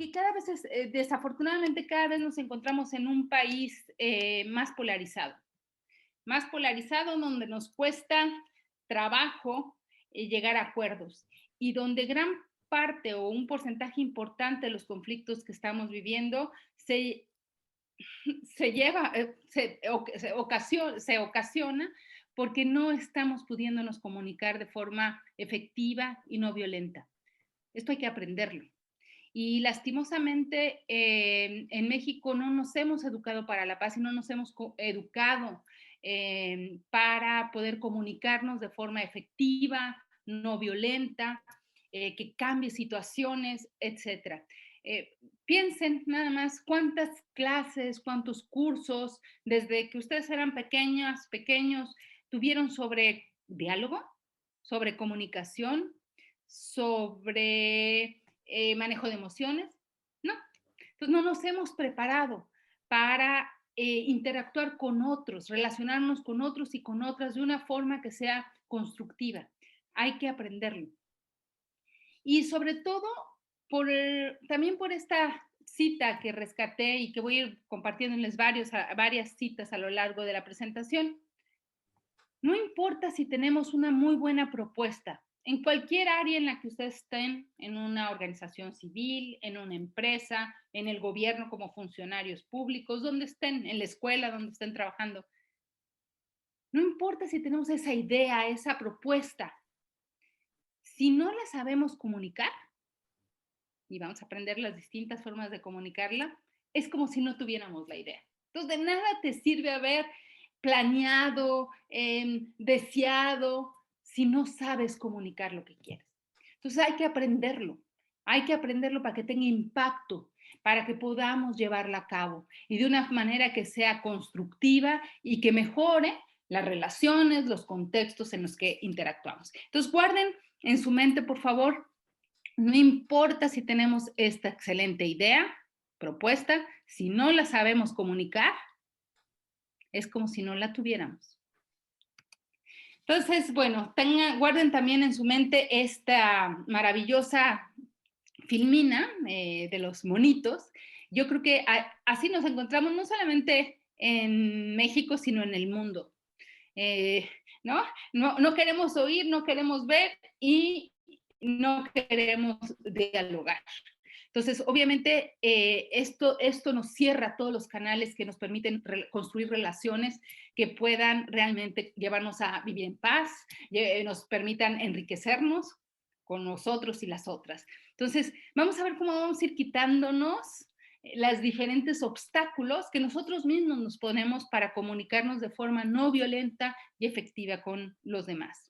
Y cada vez desafortunadamente, cada vez nos encontramos en un país más polarizado donde nos cuesta trabajo llegar a acuerdos y donde gran parte o un porcentaje importante de los conflictos que estamos viviendo se lleva, se ocasiona porque no estamos pudiéndonos comunicar de forma efectiva y no violenta. Esto hay que aprenderlo. Y lastimosamente en México no nos hemos educado para la paz y no nos hemos educado para poder comunicarnos de forma efectiva, no violenta, que cambie situaciones, etcétera. Eh, Piensen nada más cuántas clases, cuántos cursos, desde que ustedes eran pequeñas, pequeños, tuvieron sobre diálogo, sobre comunicación, sobre manejo de emociones. No, entonces no nos hemos preparado para interactuar con otros, relacionarnos con otros y con otras de una forma que sea constructiva. Hay que aprenderlo. Y sobre todo, también por esta cita que rescaté y que voy a ir compartiéndoles varias citas a lo largo de la presentación. No importa si tenemos una muy buena propuesta, en cualquier área en la que ustedes estén, en una organización civil, en una empresa, en el gobierno como funcionarios públicos, donde estén, en la escuela, donde estén trabajando. No importa si tenemos esa idea, esa propuesta. Si no la sabemos comunicar, y vamos a aprender las distintas formas de comunicarla, es como si no tuviéramos la idea. Entonces, de nada te sirve haber planeado, deseado, si no sabes comunicar lo que quieres. Entonces, hay que aprenderlo para que tenga impacto, para que podamos llevarla a cabo y de una manera que sea constructiva y que mejore las relaciones, los contextos en los que interactuamos. Entonces, guarden en su mente, por favor, no importa si tenemos esta excelente idea, propuesta, si no la sabemos comunicar, es como si no la tuviéramos. Entonces, bueno, guarden también en su mente esta maravillosa filmina de los monitos. Yo creo que así nos encontramos no solamente en México, sino en el mundo. Eh, ¿No? No queremos oír, no queremos ver y no queremos dialogar. Entonces, obviamente, esto nos cierra todos los canales que nos permiten construir relaciones que puedan realmente llevarnos a vivir en paz, nos permitan enriquecernos con nosotros y las otras. Entonces, vamos a ver cómo vamos a ir quitándonos los diferentes obstáculos que nosotros mismos nos ponemos para comunicarnos de forma no violenta y efectiva con los demás.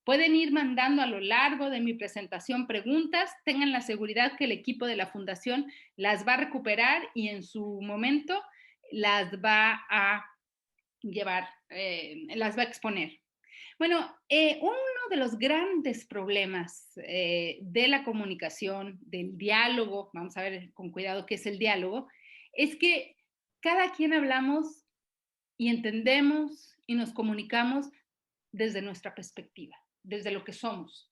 Pueden ir mandando a lo largo de mi presentación preguntas, tengan la seguridad que el equipo de la Fundación las va a recuperar y en su momento las va a llevar, las va a exponer. Bueno, uno de los grandes problemas de la comunicación, del diálogo, vamos a ver con cuidado qué es el diálogo, es que cada quien hablamos y entendemos y nos comunicamos desde nuestra perspectiva, desde lo que somos.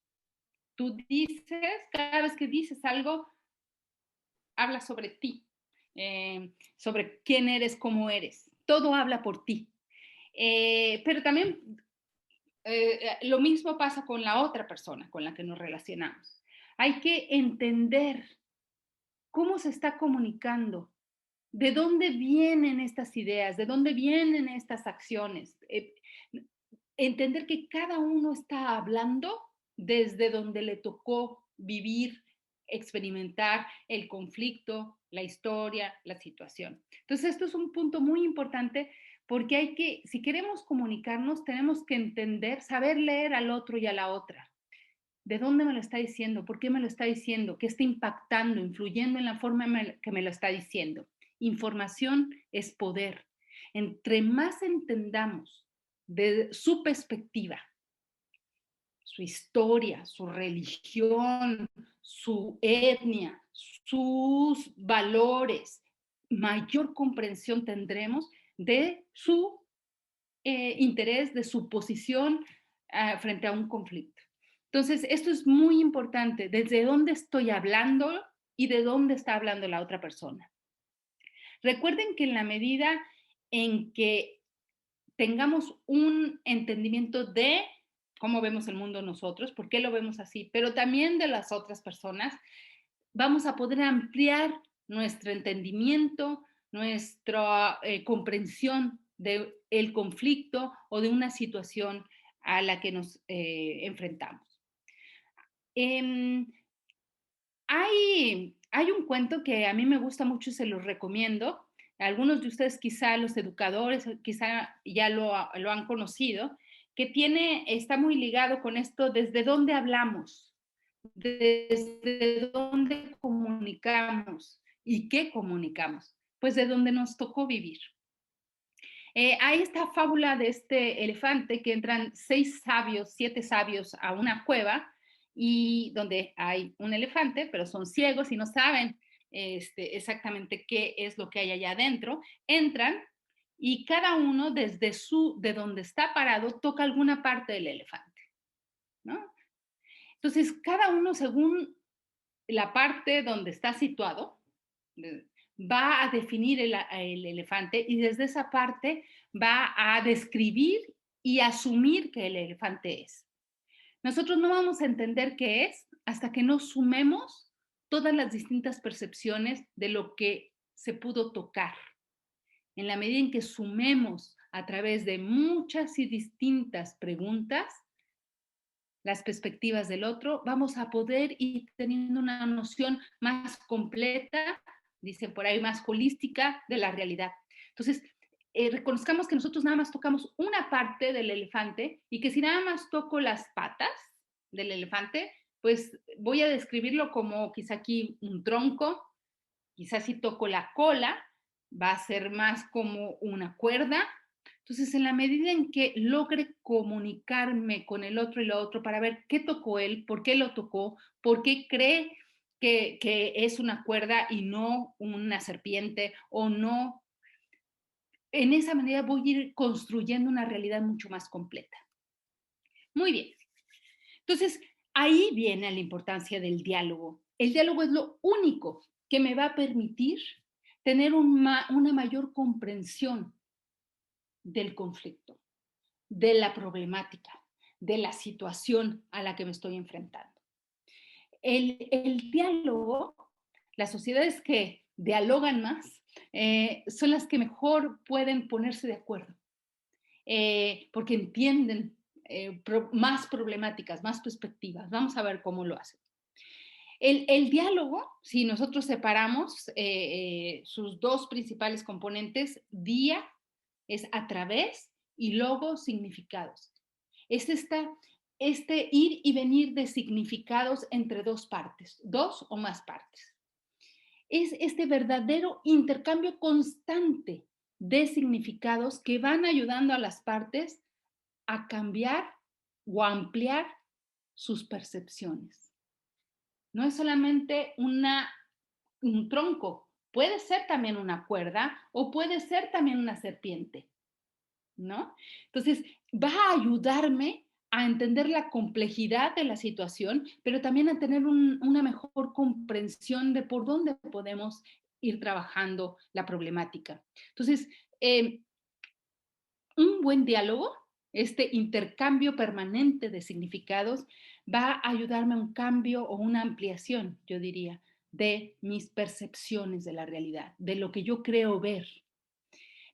Tú dices, cada vez que dices algo, habla sobre ti, sobre quién eres, cómo eres. Todo habla por ti. Pero también lo mismo pasa con la otra persona con la que nos relacionamos. Hay que entender cómo se está comunicando, de dónde vienen estas ideas, de dónde vienen estas acciones. Entender que cada uno está hablando desde donde le tocó vivir, experimentar el conflicto, la historia, la situación. Entonces, esto es un punto muy importante porque si queremos comunicarnos, tenemos que entender, saber leer al otro y a la otra. ¿De dónde me lo está diciendo? ¿Por qué me lo está diciendo? ¿Qué está impactando, influyendo en la forma que me lo está diciendo? Información es poder. Entre más entendamos de su perspectiva, su historia, su religión, su etnia, sus valores, mayor comprensión tendremos de su interés, de su posición frente a un conflicto. Entonces, esto es muy importante, desde dónde estoy hablando y de dónde está hablando la otra persona. Recuerden que en la medida en que tengamos un entendimiento de cómo vemos el mundo nosotros, por qué lo vemos así, pero también de las otras personas, vamos a poder ampliar nuestro entendimiento, nuestra comprensión del conflicto o de una situación a la que nos enfrentamos. Em, hay un cuento que a mí me gusta mucho y se los recomiendo. Algunos de ustedes, quizá los educadores, quizá ya lo han conocido, que está muy ligado con esto, desde dónde hablamos, desde dónde comunicamos y qué comunicamos, pues de donde nos tocó vivir. Hay esta fábula de este elefante que entran 7 sabios a una cueva y donde hay un elefante, pero son ciegos y no saben exactamente qué es lo que hay allá adentro. Entran y cada uno de donde está parado toca alguna parte del elefante, ¿no? Entonces, cada uno según la parte donde está situado, va a definir el elefante y desde esa parte va a describir y asumir que el elefante es. Nosotros no vamos a entender qué es hasta que no sumemos todas las distintas percepciones de lo que se pudo tocar. En la medida en que sumemos a través de muchas y distintas preguntas las perspectivas del otro, vamos a poder ir teniendo una noción más completa, dicen por ahí, más holística de la realidad. Entonces, reconozcamos que nosotros nada más tocamos una parte del elefante y que si nada más toco las patas del elefante, pues voy a describirlo como quizá aquí un tronco, quizá si toco la cola, va a ser más como una cuerda. Entonces, en la medida en que logre comunicarme con el otro y lo otro para ver qué tocó él, por qué lo tocó, por qué cree que es una cuerda y no una serpiente o no, en esa manera voy a ir construyendo una realidad mucho más completa. Muy bien. Entonces, ahí viene la importancia del diálogo. El diálogo es lo único que me va a permitir tener una mayor comprensión del conflicto, de la problemática, de la situación a la que me estoy enfrentando. El diálogo, las sociedades que dialogan más, son las que mejor pueden ponerse de acuerdo, porque entienden más problemáticas, más perspectivas. Vamos a ver cómo lo hacen. El diálogo, si nosotros separamos sus dos principales componentes, día es a través y luego significados. Es este ir y venir de significados entre dos partes, dos o más partes. Es este verdadero intercambio constante de significados que van ayudando a las partes a cambiar o a ampliar sus percepciones. No es solamente un tronco, puede ser también una cuerda o puede ser también una serpiente, ¿no? Entonces, va a ayudarme a entender la complejidad de la situación, pero también a tener una mejor comprensión de por dónde podemos ir trabajando la problemática. Entonces, eh, un buen diálogo, este intercambio permanente de significados, va a ayudarme a un cambio o una ampliación, yo diría, de mis percepciones de la realidad, de lo que yo creo ver.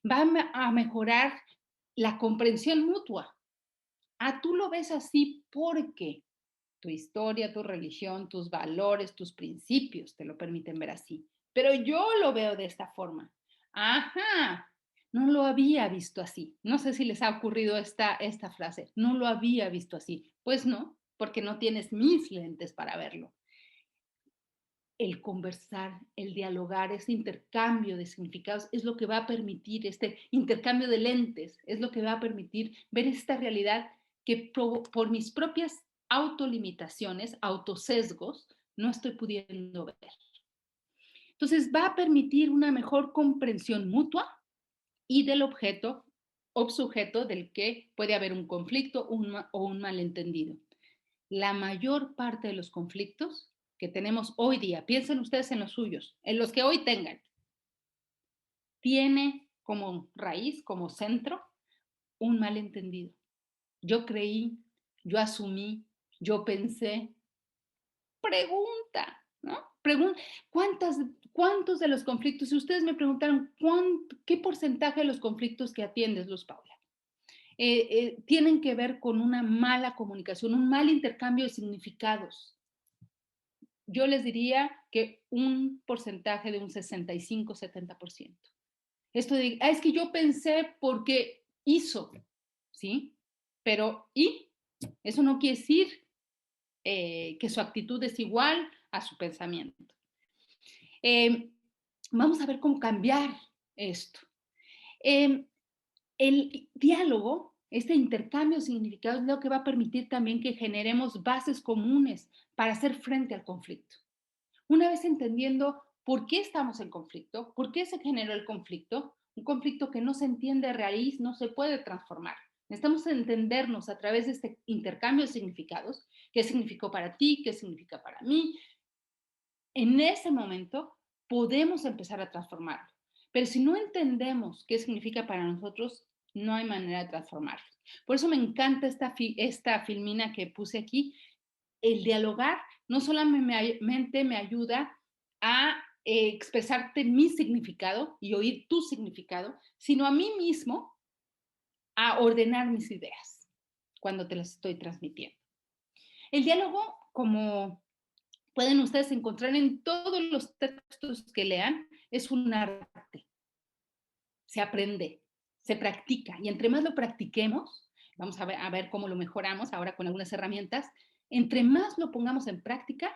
Va a mejorar la comprensión mutua. Ah, tú lo ves así porque tu historia, tu religión, tus valores, tus principios te lo permiten ver así. Pero yo lo veo de esta forma. Ajá, no lo había visto así. No sé si les ha ocurrido esta frase. No lo había visto así. Pues no, porque no tienes mis lentes para verlo. El conversar, el dialogar, ese intercambio de significados es lo que va a permitir, este intercambio de lentes, es lo que va a permitir ver esta realidad que por mis propias autolimitaciones, autosesgos, no estoy pudiendo ver. Entonces va a permitir una mejor comprensión mutua y del objeto o sujeto del que puede haber un conflicto o un malentendido. La mayor parte de los conflictos que tenemos hoy día, piensen ustedes en los suyos, en los que hoy tengan, tiene como raíz, como centro, un malentendido. Yo creí, yo asumí, yo pensé. Pregunta, ¿no? ¿Cuántas, ¿cuántos de los conflictos? Si ustedes me preguntaron, ¿qué porcentaje de los conflictos que atiendes, Luz Paula, tienen que ver con una mala comunicación, un mal intercambio de significados? Yo les diría que un porcentaje de un 65-70%. Esto de, es que yo pensé porque hizo, ¿sí? Pero, ¿y? Eso no quiere decir que su actitud es igual a su pensamiento. Eh, Vamos a ver cómo cambiar esto. Eh, el diálogo, este intercambio de significados, es lo que va a permitir también que generemos bases comunes para hacer frente al conflicto. Una vez entendiendo por qué estamos en conflicto, por qué se generó el conflicto, un conflicto que no se entiende de raíz no se puede transformar. Necesitamos entendernos a través de este intercambio de significados, qué significó para ti, qué significa para mí. En ese momento podemos empezar a transformarlo. Pero si no entendemos qué significa para nosotros, no hay manera de transformarlo. Por eso me encanta esta filmina que puse aquí. El dialogar no solamente me ayuda a expresarte mi significado y oír tu significado, sino a mí mismo a ordenar mis ideas cuando te las estoy transmitiendo. El diálogo, como pueden ustedes encontrar en todos los textos que lean, es un arte. Se aprende, se practica. Y entre más lo practiquemos, vamos a ver cómo lo mejoramos ahora con algunas herramientas, entre más lo pongamos en práctica,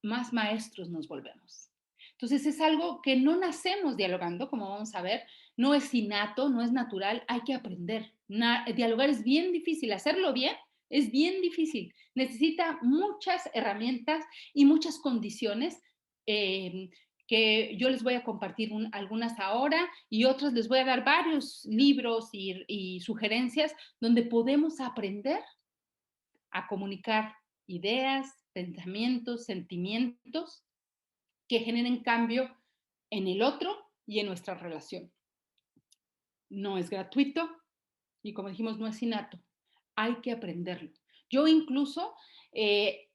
más maestros nos volvemos. Entonces es algo que no nacemos dialogando, como vamos a ver, no es innato, no es natural, hay que aprender. Dialogar es bien difícil, hacerlo bien es bien difícil. Necesita muchas herramientas y muchas condiciones eh, que yo les voy a compartir algunas ahora y otras les voy a dar varios libros y sugerencias donde podemos aprender a comunicar ideas, pensamientos, sentimientos que generen cambio en el otro y en nuestra relación. No es gratuito y como dijimos, no es innato. Hay que aprenderlo. Yo incluso eh,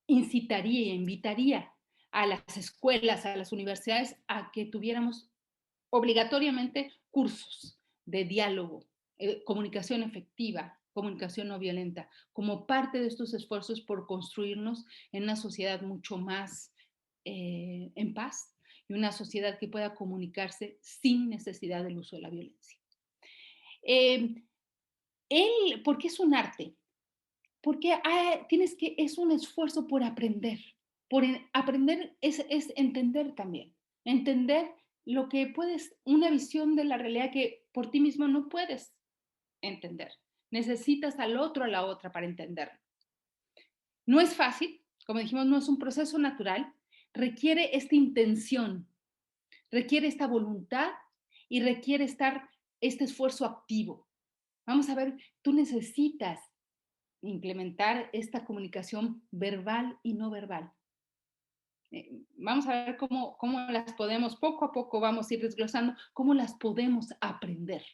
incitaría e invitaría a las escuelas, a las universidades, a que tuviéramos obligatoriamente cursos de diálogo, comunicación efectiva, comunicación no violenta, como parte de estos esfuerzos por construirnos en una sociedad mucho más en paz y una sociedad que pueda comunicarse sin necesidad del uso de la violencia. Eh, ¿Por qué es un arte? Porque es un esfuerzo por aprender. Aprender es entender también. Entender lo que puedes, una visión de la realidad que por ti mismo no puedes entender. Necesitas al otro, a la otra para entenderlo. No es fácil, como dijimos, no es un proceso natural, requiere esta intención, requiere esta voluntad y requiere este esfuerzo activo. Vamos a ver, tú necesitas implementar esta comunicación verbal y no verbal. Vamos a ver cómo las podemos, poco a poco vamos a ir desglosando, cómo las podemos aprender.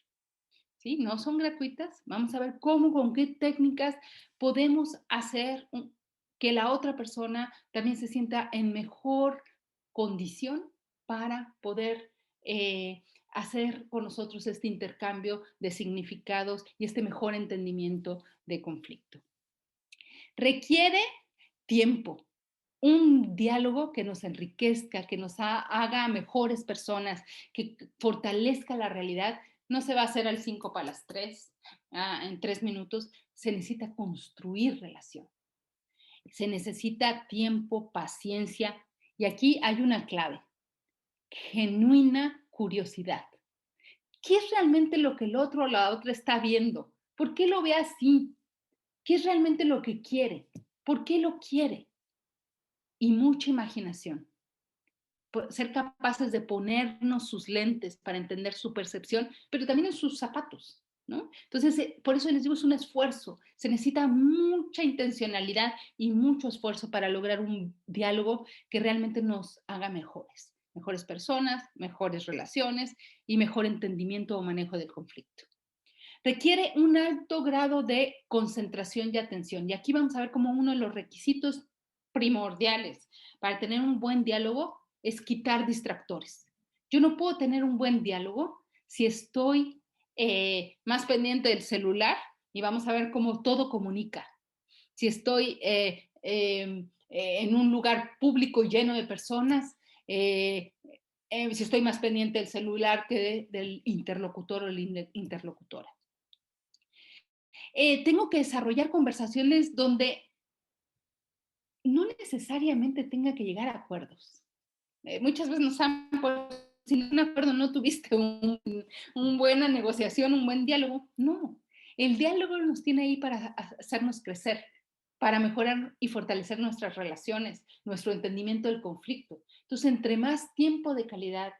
¿Sí? No son gratuitas. Vamos a ver con qué técnicas podemos hacer que la otra persona también se sienta en mejor condición para poder hacer con nosotros este intercambio de significados y este mejor entendimiento de conflicto. Requiere tiempo, un diálogo que nos enriquezca, que nos haga mejores personas, que fortalezca la realidad. No se va a hacer al 5 para las 3, en 3 minutos. Se necesita construir relación. Se necesita tiempo, paciencia. Y aquí hay una clave, genuina curiosidad. ¿Qué es realmente lo que el otro o la otra está viendo? ¿Por qué lo ve así? ¿Qué es realmente lo que quiere? ¿Por qué lo quiere? Y mucha imaginación. Ser capaces de ponernos sus lentes para entender su percepción, pero también en sus zapatos. ¿no? Entonces, por eso les digo, es un esfuerzo. Se necesita mucha intencionalidad y mucho esfuerzo para lograr un diálogo que realmente nos haga mejores, mejores personas, mejores relaciones y mejor entendimiento o manejo del conflicto. Requiere un alto grado de concentración y atención. Y aquí vamos a ver como uno de los requisitos primordiales para tener un buen diálogo es quitar distractores. Yo no puedo tener un buen diálogo si estoy más pendiente del celular y vamos a ver cómo todo comunica. Si estoy en un lugar público lleno de personas, eh, si estoy más pendiente del celular que del interlocutor o la interlocutora. Tengo que desarrollar conversaciones donde no necesariamente tenga que llegar a acuerdos. Muchas veces nos han puesto, sin un acuerdo no tuviste un buena negociación, un buen diálogo. No, el diálogo nos tiene ahí para hacernos crecer, para mejorar y fortalecer nuestras relaciones, nuestro entendimiento del conflicto. Entonces, entre más tiempo de calidad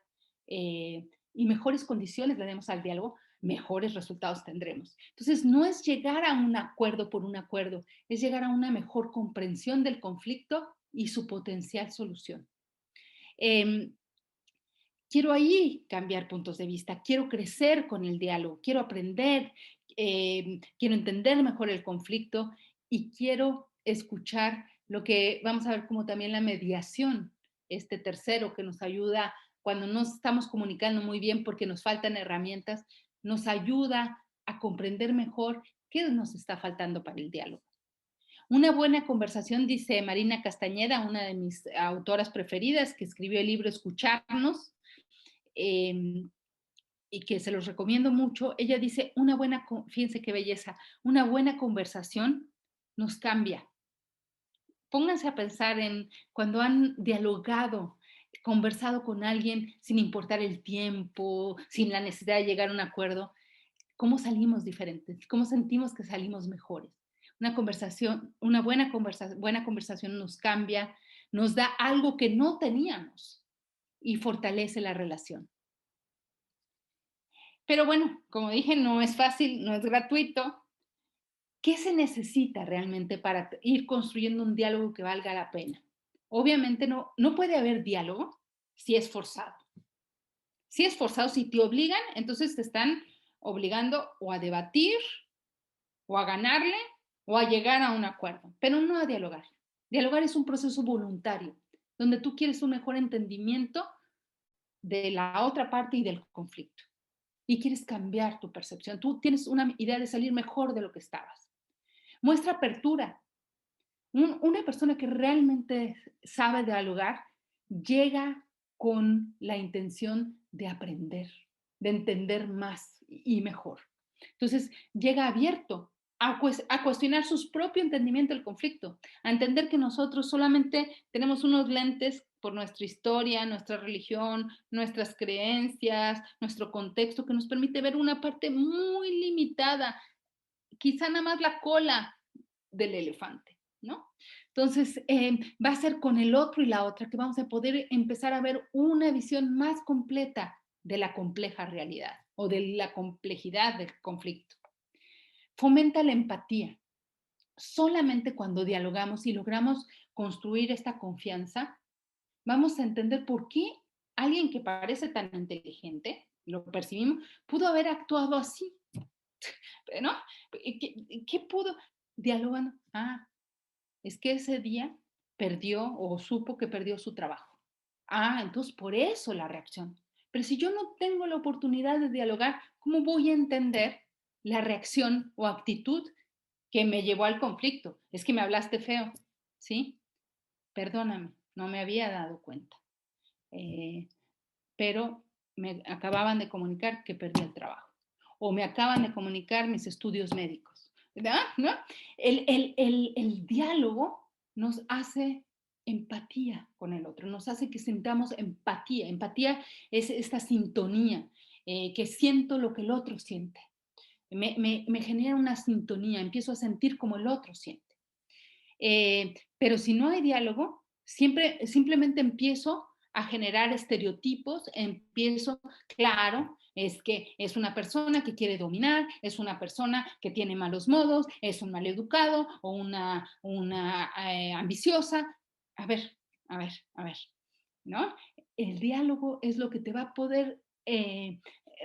y mejores condiciones le demos al diálogo, mejores resultados tendremos. Entonces, no es llegar a un acuerdo por un acuerdo, es llegar a una mejor comprensión del conflicto y su potencial solución. Eh, Quiero ahí cambiar puntos de vista, quiero crecer con el diálogo, quiero aprender, quiero entender mejor el conflicto y quiero escuchar lo que vamos a ver como también la mediación, este tercero que nos ayuda cuando no estamos comunicando muy bien porque nos faltan herramientas, nos ayuda a comprender mejor qué nos está faltando para el diálogo. Una buena conversación, dice Marina Castañeda, una de mis autoras preferidas, que escribió el libro Escucharnos, eh, y que se los recomiendo mucho. Ella dice, fíjense qué belleza, una buena conversación nos cambia. Pónganse a pensar en cuando han dialogado, conversado con alguien sin importar el tiempo, sin la necesidad de llegar a un acuerdo, cómo salimos diferentes, cómo sentimos que salimos mejores. Una conversación, buena conversación nos cambia, nos da algo que no teníamos y fortalece la relación. Pero bueno, como dije, no es fácil, no es gratuito. ¿Qué se necesita realmente para ir construyendo un diálogo que valga la pena? Obviamente no puede haber diálogo si es forzado. Si es forzado, si te obligan, entonces te están obligando o a debatir, o a ganarle, o a llegar a un acuerdo, pero no a dialogar. Dialogar es un proceso voluntario, donde tú quieres un mejor entendimiento de la otra parte y del conflicto. Y quieres cambiar tu percepción. Tú tienes una idea de salir mejor de lo que estabas. Muestra apertura. Una persona que realmente sabe dialogar llega con la intención de aprender, de entender más y mejor. Entonces, llega abierto a cuestionar su propio entendimiento del conflicto, a entender que nosotros solamente tenemos unos lentes por nuestra historia, nuestra religión, nuestras creencias, nuestro contexto, que nos permite ver una parte muy limitada, quizá nada más la cola del elefante, ¿no? Entonces, va a ser con el otro y la otra que vamos a poder empezar a ver una visión más completa de la compleja realidad o de la complejidad del conflicto. Fomenta la empatía. Solamente cuando dialogamos y logramos construir esta confianza, vamos a entender por qué alguien que parece tan inteligente, lo percibimos, pudo haber actuado así, ¿no? ¿Qué pudo? Dialogando. Ah, es que ese día perdió o supo que perdió su trabajo. Ah, entonces por eso la reacción. Pero si yo no tengo la oportunidad de dialogar, ¿cómo voy a entender la reacción o actitud que me llevó al conflicto? Es que me hablaste feo, ¿sí? Perdóname, no me había dado cuenta. Eh, pero me acababan de comunicar que perdí el trabajo. O me acaban de comunicar mis estudios médicos. ¿Verdad? ¿No? El diálogo nos hace empatía con el otro, nos hace que sintamos empatía. Empatía es esta sintonía, que siento lo que el otro siente. Me genera una sintonía, empiezo a sentir como el otro siente. Pero si no hay diálogo, simplemente empiezo a generar estereotipos, empiezo, claro, es que es una persona que quiere dominar, es una persona que tiene malos modos, es un maleducado o una ambiciosa. A ver, a ver, ¿no? El diálogo es lo que te va a poder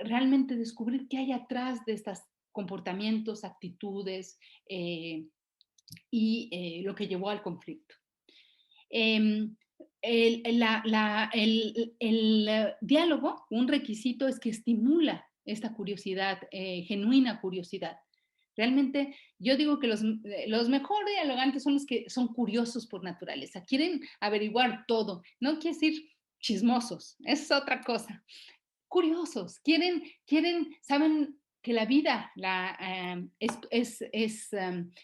realmente descubrir qué hay atrás de estos comportamientos, actitudes y lo que llevó al conflicto. Em, el diálogo, un requisito es que estimula esta curiosidad, genuina curiosidad. Realmente yo digo que los mejor dialogantes son los que son curiosos por naturaleza, quieren averiguar todo, no quiere decir chismosos, es otra cosa, curiosos, saben que la vida es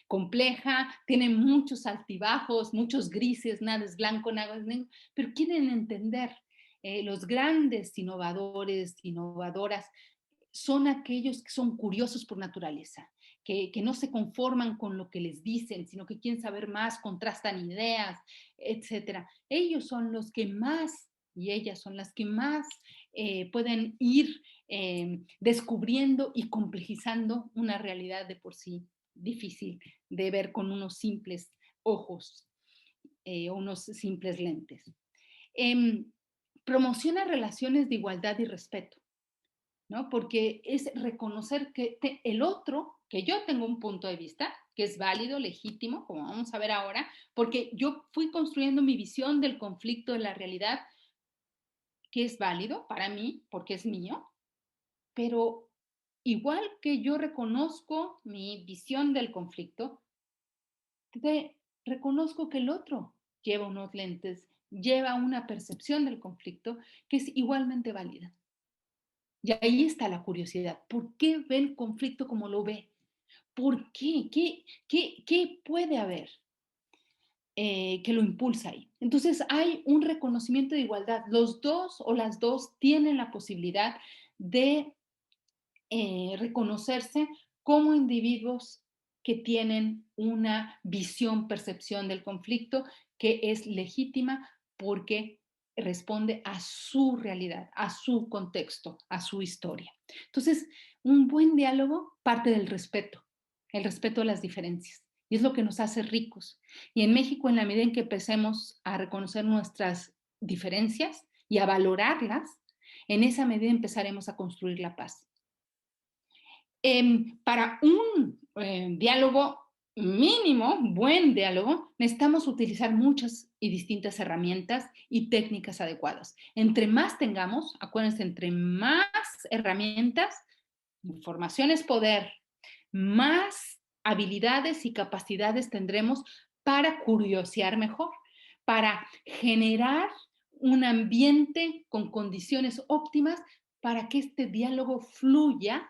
compleja, tiene muchos altibajos, muchos grises, nada es blanco, nada es negro, pero quieren entender. Los grandes innovadores, innovadoras, son aquellos que son curiosos por naturaleza, que no se conforman con lo que les dicen, sino que quieren saber más, contrastan ideas, etcétera. Ellos son los que más, y ellas son las que más pueden ir descubriendo y complejizando una realidad de por sí difícil de ver con unos simples ojos o unos simples lentes. Eh, Promociona relaciones de igualdad y respeto, ¿no? Porque es reconocer que el otro, que yo tengo un punto de vista, que es válido, legítimo, como vamos a ver ahora, porque yo fui construyendo mi visión del conflicto, de la realidad, que es válido para mí, porque es mío, pero igual que yo reconozco mi visión del conflicto, reconozco que el otro lleva unos lentes, lleva una percepción del conflicto que es igualmente válida. Y ahí está la curiosidad. ¿Por qué ve el conflicto como lo ve? ¿Por qué? ¿Qué puede haber que lo impulsa ahí? Entonces hay un reconocimiento de igualdad. Los dos o las dos tienen la posibilidad de reconocerse como individuos que tienen una visión, percepción del conflicto que es legítima porque responde a su realidad, a su contexto, a su historia. Entonces, un buen diálogo parte del respeto, el respeto a las diferencias. Y es lo que nos hace ricos. Y en México, en la medida en que empecemos a reconocer nuestras diferencias y a valorarlas, en esa medida empezaremos a construir la paz. Para un diálogo mínimo, buen diálogo, necesitamos utilizar muchas y distintas herramientas y técnicas adecuadas. Entre más tengamos, acuérdense, entre más herramientas, información es poder, más habilidades y capacidades tendremos para curiosear mejor, para generar un ambiente con condiciones óptimas para que este diálogo fluya,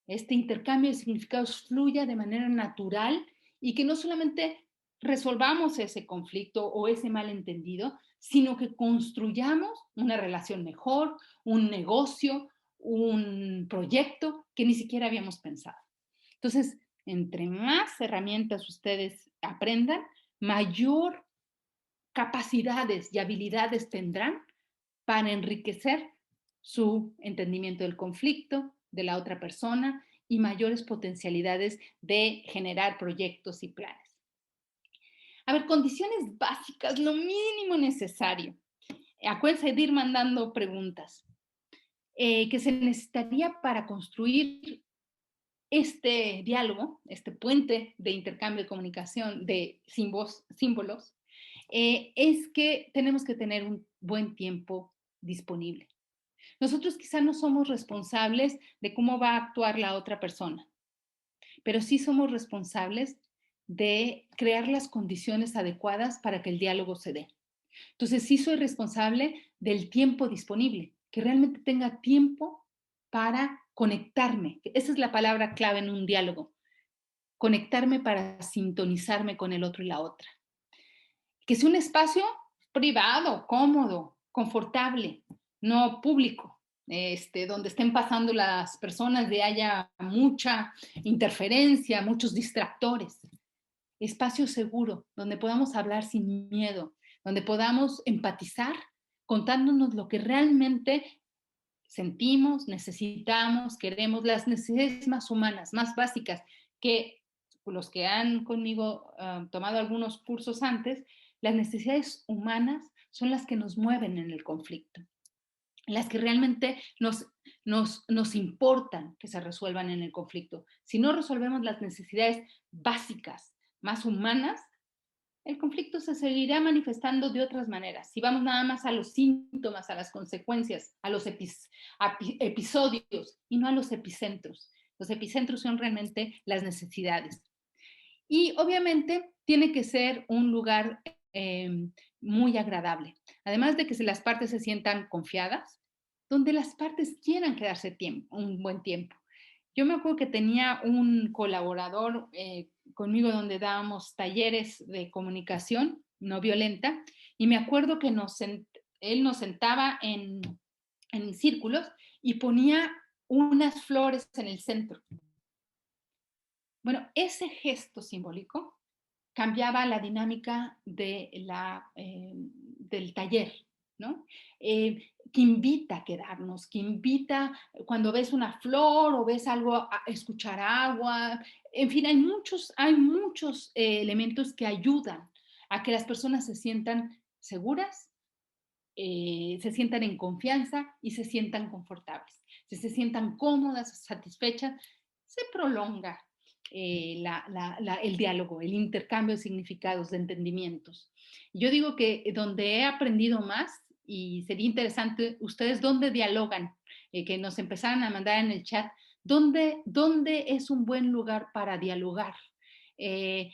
este intercambio de significados fluya de manera natural y que no solamente resolvamos ese conflicto o ese malentendido, sino que construyamos una relación mejor, un negocio, un proyecto que ni siquiera habíamos pensado. Entonces, entre más herramientas ustedes aprendan, mayor capacidades y habilidades tendrán para enriquecer su entendimiento del conflicto, de la otra persona y mayores potencialidades de generar proyectos y planes. A ver, condiciones básicas, lo mínimo necesario. Acuérdense de ir mandando preguntas que se necesitaría para construir este diálogo, este puente de intercambio de comunicación de símbolos, es que tenemos que tener un buen tiempo disponible. Nosotros quizá no somos responsables de cómo va a actuar la otra persona, pero sí somos responsables de crear las condiciones adecuadas para que el diálogo se dé. Entonces, sí soy responsable del tiempo disponible, que realmente tenga tiempo para conectarme. Esa es la palabra clave en un diálogo. Conectarme para sintonizarme con el otro y la otra. Que sea un espacio privado, cómodo, confortable, no público, donde estén pasando las personas, de haya mucha interferencia, muchos distractores. Espacio seguro, donde podamos hablar sin miedo, donde podamos empatizar contándonos lo que realmente sentimos, necesitamos, queremos, las necesidades más humanas, más básicas, que los que han conmigo tomado algunos cursos antes, las necesidades humanas son las que nos mueven en el conflicto, las que realmente nos importan que se resuelvan en el conflicto. Si no resolvemos las necesidades básicas, más humanas, el conflicto se seguirá manifestando de otras maneras. Si vamos nada más a los síntomas, a las consecuencias, a los episodios y no a los epicentros. Los epicentros son realmente las necesidades. Y obviamente tiene que ser un lugar muy agradable. Además de que las partes se sientan confiadas, donde las partes quieran quedarse un buen tiempo. Yo me acuerdo que tenía un colaborador conmigo donde dábamos talleres de comunicación no violenta y me acuerdo que él nos sentaba en círculos y ponía unas flores en el centro. Bueno, ese gesto simbólico cambiaba la dinámica del taller, ¿no? Que invita a quedarnos, que invita cuando ves una flor o ves algo, a escuchar agua, en fin, hay muchos elementos que ayudan a que las personas se sientan seguras, se sientan en confianza y se sientan confortables. Si se sientan cómodas, satisfechas, se prolonga el diálogo, el intercambio de significados, de entendimientos. Yo digo que donde he aprendido más, y sería interesante, ustedes dónde dialogan, que nos empezaran a mandar en el chat, dónde es un buen lugar para dialogar. Me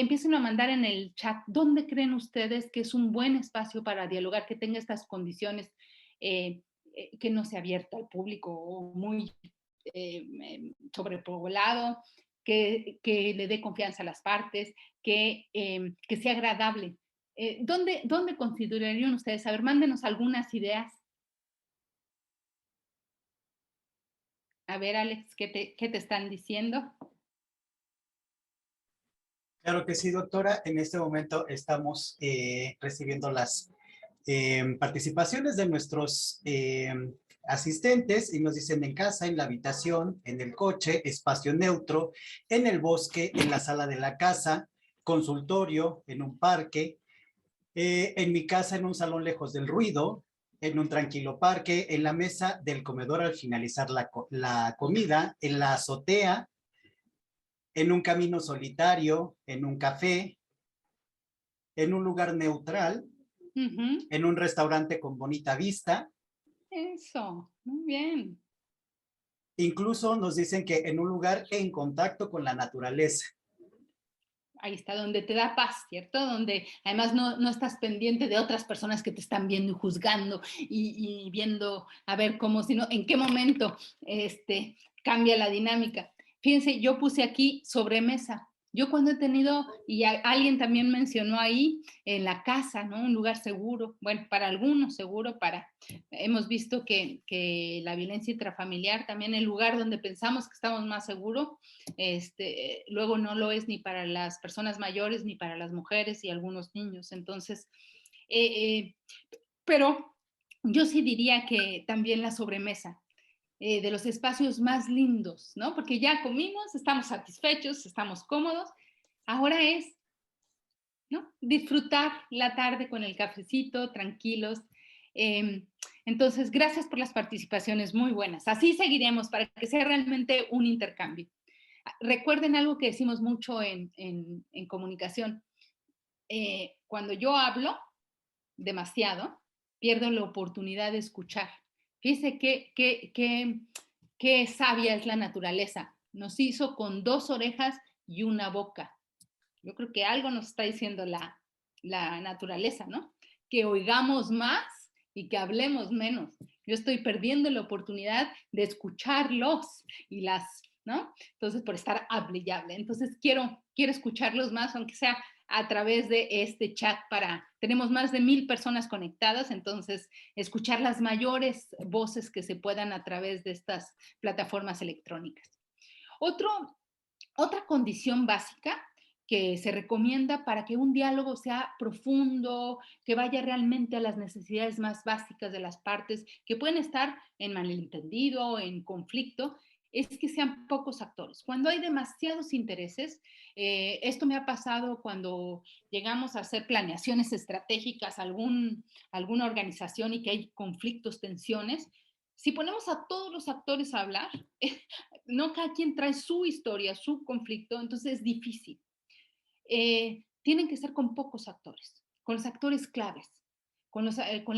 empiezan a mandar en el chat, ¿dónde creen ustedes que es un buen espacio para dialogar, que tenga estas condiciones, que no sea abierto al público o muy sobrepoblado, que le dé confianza a las partes, que sea agradable? ¿Dónde considerarían ustedes? A ver, mándenos algunas ideas. A ver, Alex, ¿qué te están diciendo? Claro que sí, doctora. En este momento estamos recibiendo las participaciones de nuestros asistentes y nos dicen en casa, en la habitación, en el coche, espacio neutro, en el bosque, en la sala de la casa, consultorio, en un parque, en mi casa, en un salón lejos del ruido, en un tranquilo parque, en la mesa del comedor al finalizar la comida, en la azotea, en un camino solitario, en un café, en un lugar neutral, en un restaurante con bonita vista. Eso, muy bien. Incluso nos dicen que en un lugar en contacto con la naturaleza. Ahí está, donde te da paz, ¿cierto? Donde además no estás pendiente de otras personas que te están viendo y juzgando y viendo a ver cómo, sino en qué momento cambia la dinámica. Fíjense, yo puse aquí sobremesa. Yo cuando he tenido, y alguien también mencionó ahí, en la casa, ¿no? Un lugar seguro, bueno, para algunos seguro, hemos visto que la violencia intrafamiliar, también el lugar donde pensamos que estamos más seguros, luego no lo es ni para las personas mayores, ni para las mujeres y algunos niños. Entonces, pero yo sí diría que también la sobremesa, de los espacios más lindos, ¿no? Porque ya comimos, estamos satisfechos, estamos cómodos. Ahora es, ¿no? Disfrutar la tarde con el cafecito, tranquilos. Entonces, gracias por las participaciones muy buenas. Así seguiremos para que sea realmente un intercambio. Recuerden algo que decimos mucho en comunicación. Cuando yo hablo demasiado, pierdo la oportunidad de escuchar. Fíjense qué sabia es la naturaleza. Nos hizo con 2 orejas y una boca. Yo creo que algo nos está diciendo la naturaleza, ¿no? Que oigamos más y que hablemos menos. Yo estoy perdiendo la oportunidad de escucharlos y ¿no? Entonces, por estar hable y hable. Entonces, quiero escucharlos más, aunque sea a través de este chat tenemos más de 1000 personas conectadas, entonces, escuchar las mayores voces que se puedan a través de estas plataformas electrónicas. Otra condición básica que se recomienda para que un diálogo sea profundo, que vaya realmente a las necesidades más básicas de las partes, que pueden estar en malentendido, en conflicto, es que sean pocos actores. Cuando hay demasiados intereses, esto me ha pasado cuando llegamos a hacer planeaciones estratégicas a alguna organización y que hay conflictos, tensiones. Si ponemos a todos los actores a hablar, no cada quien trae su historia, su conflicto, entonces es difícil. Tienen que ser con pocos actores, con los actores claves, con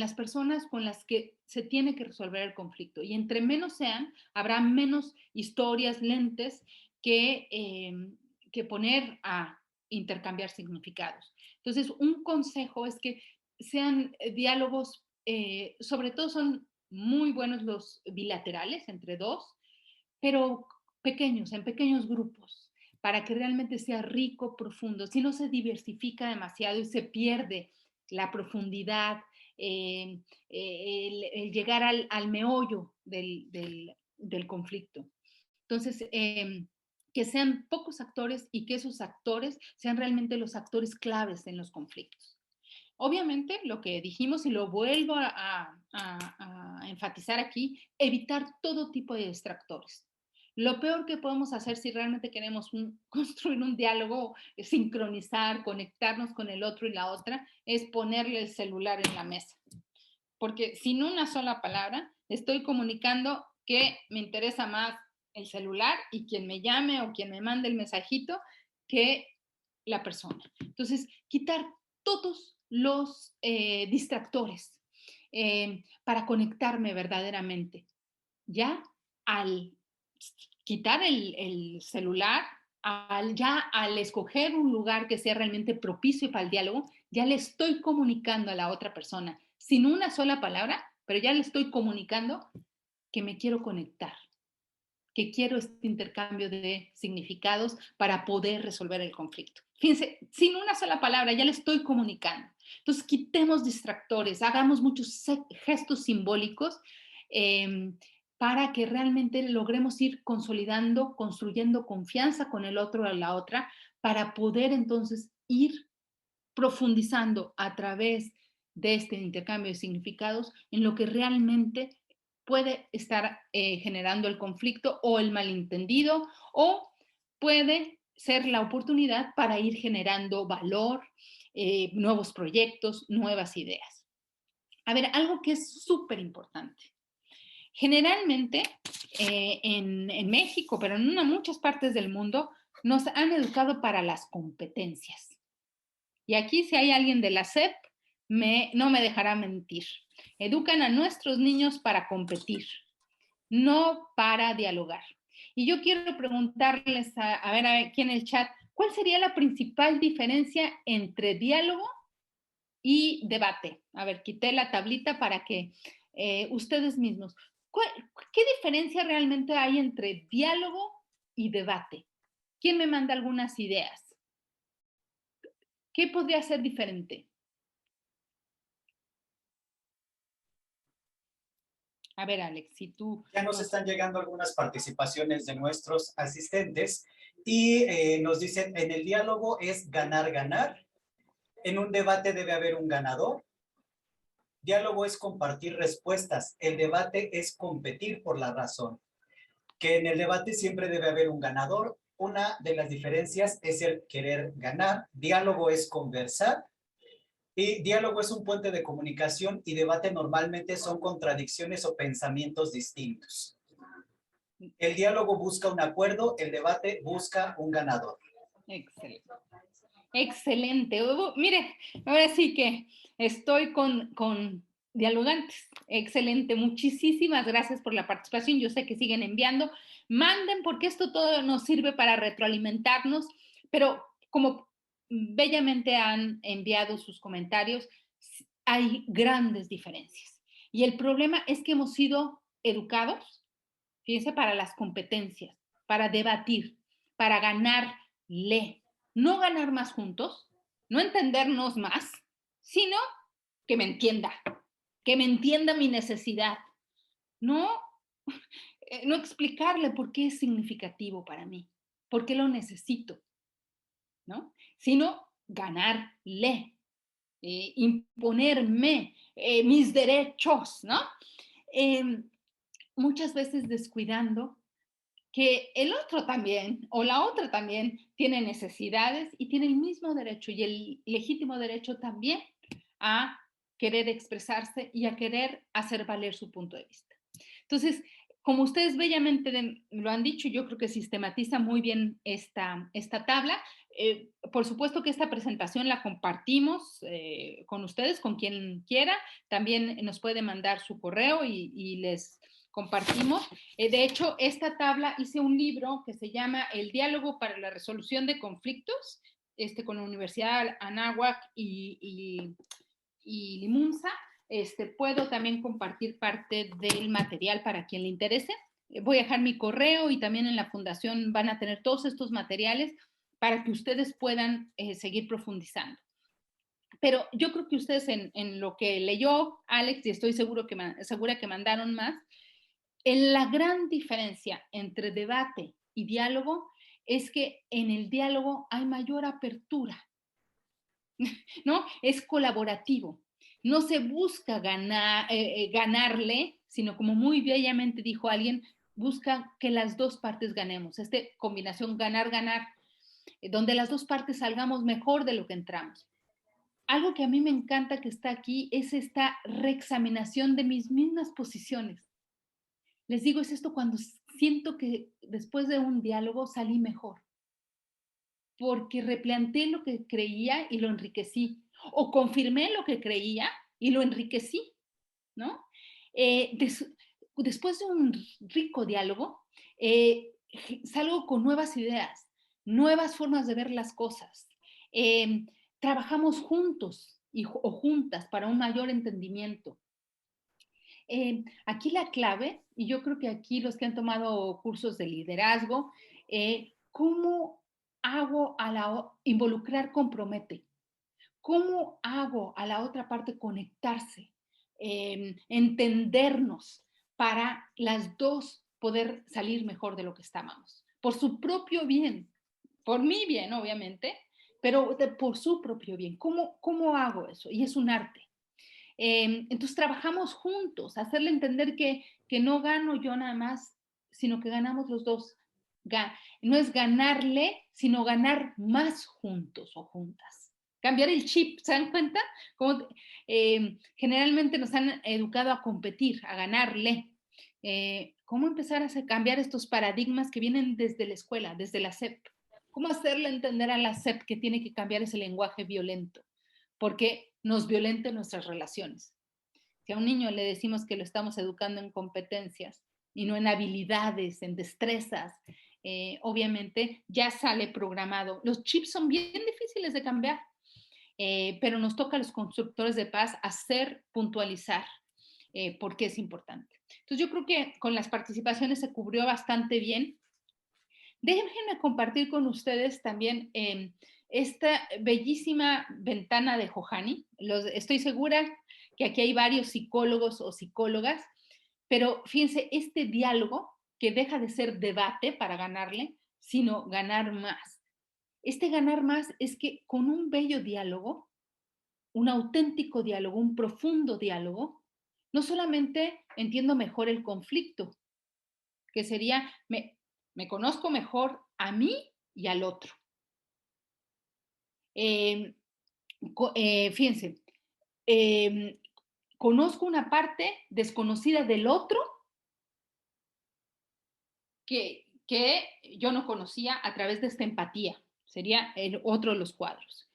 las personas con las que se tiene que resolver el conflicto. Y entre menos sean, habrá menos historias, lentes que poner a intercambiar significados. Entonces, un consejo es que sean diálogos, sobre todo son muy buenos los bilaterales entre dos, pero pequeños, en pequeños grupos, para que realmente sea rico, profundo. Si no se diversifica demasiado y se pierde la profundidad, el llegar al meollo del conflicto. Entonces, que sean pocos actores y que esos actores sean realmente los actores claves en los conflictos. Obviamente, lo que dijimos y lo vuelvo a enfatizar aquí, evitar todo tipo de distractores. Lo peor que podemos hacer si realmente queremos construir un diálogo, sincronizar, conectarnos con el otro y la otra, es ponerle el celular en la mesa. Porque sin una sola palabra estoy comunicando que me interesa más el celular y quien me llame o quien me mande el mensajito que la persona. Entonces, quitar todos los distractores para conectarme verdaderamente. Ya al quitar el celular, ya al escoger un lugar que sea realmente propicio para el diálogo, ya le estoy comunicando a la otra persona, sin una sola palabra, pero ya le estoy comunicando que me quiero conectar, que quiero este intercambio de significados para poder resolver el conflicto. Fíjense, sin una sola palabra ya le estoy comunicando. Entonces, quitemos distractores, hagamos muchos gestos simbólicos para que realmente logremos ir consolidando, construyendo confianza con el otro o la otra, para poder entonces ir profundizando a través de este intercambio de significados en lo que realmente puede estar generando el conflicto o el malentendido, o puede ser la oportunidad para ir generando valor, nuevos proyectos, nuevas ideas. A ver, algo que es súper importante. Generalmente en México, pero en muchas partes del mundo, nos han educado para las competencias. Y aquí, si hay alguien de la SEP, no me dejará mentir. Educan a nuestros niños para competir, no para dialogar. Y yo quiero preguntarles, a ver aquí en el chat, ¿cuál sería la principal diferencia entre diálogo y debate? A ver, quité la tablita para que ustedes mismos, ¿qué diferencia realmente hay entre diálogo y debate? ¿Quién me manda algunas ideas? ¿Qué podría ser diferente? A ver, Alex, si tú... Ya nos están llegando algunas participaciones de nuestros asistentes y nos dicen, en el diálogo es ganar, ganar. En un debate debe haber un ganador. Diálogo es compartir respuestas. El debate es competir por la razón. Que en el debate siempre debe haber un ganador. Una de las diferencias es el querer ganar. Diálogo es conversar. Y diálogo es un puente de comunicación y debate normalmente son contradicciones o pensamientos distintos. El diálogo busca un acuerdo, el debate busca un ganador. Excelente. Excelente. Mire, ahora sí que estoy con dialogantes. Excelente. Muchísimas gracias por la participación. Yo sé que siguen enviando. Manden porque esto todo nos sirve para retroalimentarnos, pero como bellamente han enviado sus comentarios, hay grandes diferencias. Y el problema es que hemos sido educados, fíjense, para las competencias, para debatir, para ganarle. No ganar más juntos, no entendernos más, sino que me entienda mi necesidad. No, no explicarle por qué es significativo para mí, por qué lo necesito. ¿no? Sino ganarle, imponerme mis derechos, ¿no? Eh, Muchas veces descuidando que el otro también o la otra también tiene necesidades y tiene el mismo derecho y el legítimo derecho también a querer expresarse y a querer hacer valer su punto de vista. Entonces, como ustedes bellamente lo han dicho, yo creo que sistematiza muy bien esta tabla. Por supuesto que esta presentación la compartimos con ustedes, con quien quiera. También nos puede mandar su correo y les compartimos. De hecho, esta tabla hice un libro que se llama El diálogo para la resolución de conflictos, con la Universidad Anáhuac y Limunza. Puedo también compartir parte del material para quien le interese. Voy a dejar mi correo y también en la fundación van a tener todos estos materiales para que ustedes puedan seguir profundizando. Pero yo creo que ustedes en lo que leyó Alex, y estoy segura que mandaron más, en la gran diferencia entre debate y diálogo es que en el diálogo hay mayor apertura, ¿no? Es colaborativo. No se busca ganarle, sino como muy bellamente dijo alguien, busca que las dos partes ganemos. Esta combinación ganar-ganar, donde las dos partes salgamos mejor de lo que entramos. Algo que a mí me encanta que está aquí es esta reexaminación de mis mismas posiciones. Les digo, es esto cuando siento que después de un diálogo salí mejor, porque replanteé lo que creía y lo enriquecí, o confirmé lo que creía y lo enriquecí, ¿no? Después de un rico diálogo, salgo con nuevas ideas, nuevas formas de ver las cosas. Eh, Trabajamos juntos o juntas para un mayor entendimiento. Aquí la clave, y yo creo que aquí los que han tomado cursos de liderazgo, ¿cómo hago involucrar compromete? ¿Cómo hago a la otra parte conectarse, entendernos para las dos poder salir mejor de lo que estábamos? Por su propio bien, por mi bien, obviamente, pero por su propio bien. ¿Cómo hago eso? Y es un arte. Entonces trabajamos juntos, hacerle entender que no gano yo nada más, sino que ganamos los dos. No es ganarle, sino ganar más juntos o juntas. Cambiar el chip, ¿se dan cuenta? Como, generalmente nos han educado a competir, a ganarle. ¿Cómo empezar a cambiar estos paradigmas que vienen desde la escuela, desde la SEP? ¿Cómo hacerle entender a la SEP que tiene que cambiar ese lenguaje violento? Porque nos violenta nuestras relaciones. Si a un niño le decimos que lo estamos educando en competencias y no en habilidades, en destrezas, obviamente ya sale programado. Los chips son bien difíciles de cambiar, pero nos toca a los constructores de paz hacer puntualizar por qué es importante. Entonces yo creo que con las participaciones se cubrió bastante bien. Déjenme compartir con ustedes también esta bellísima ventana de Johani. Estoy segura que aquí hay varios psicólogos o psicólogas, pero fíjense, este diálogo que deja de ser debate para ganarle, sino ganar más. Este ganar más es que con un bello diálogo, un auténtico diálogo, un profundo diálogo, no solamente entiendo mejor el conflicto, que sería, me conozco mejor a mí y al otro. Fíjense, conozco una parte desconocida del otro que yo no conocía a través de esta empatía. Sería el otro de los cuadros.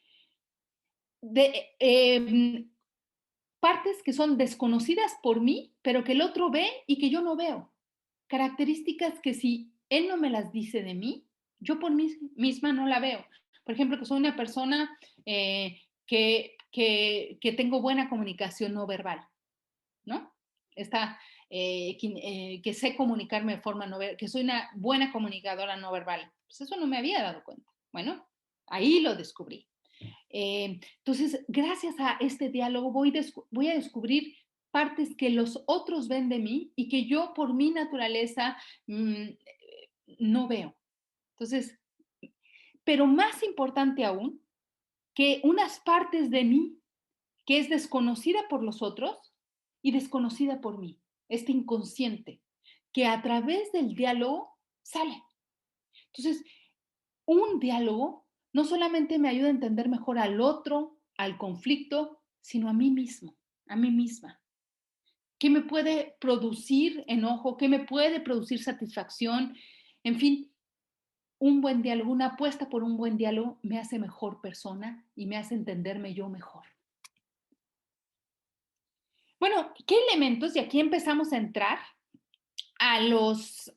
Partes que son desconocidas por mí, pero que el otro ve y que yo no veo. Características que si él no me las dice de mí, yo por mí misma no la veo. Por ejemplo, que soy una persona que tengo buena comunicación no verbal, ¿no? Que sé comunicarme de forma no verbal, que soy una buena comunicadora no verbal. Pues eso no me había dado cuenta. Bueno, ahí lo descubrí. Entonces, gracias a este diálogo voy a descubrir partes que los otros ven de mí y que yo por mi naturaleza no veo. Entonces, pero más importante aún, que unas partes de mí que es desconocida por los otros y desconocida por mí, este inconsciente, que a través del diálogo sale. Entonces, un diálogo no solamente me ayuda a entender mejor al otro, al conflicto, sino a mí mismo, a mí misma. ¿Qué me puede producir enojo? ¿Qué me puede producir satisfacción? En fin, un buen diálogo, una apuesta por un buen diálogo me hace mejor persona y me hace entenderme yo mejor. Bueno, ¿qué elementos? Y aquí empezamos a entrar a los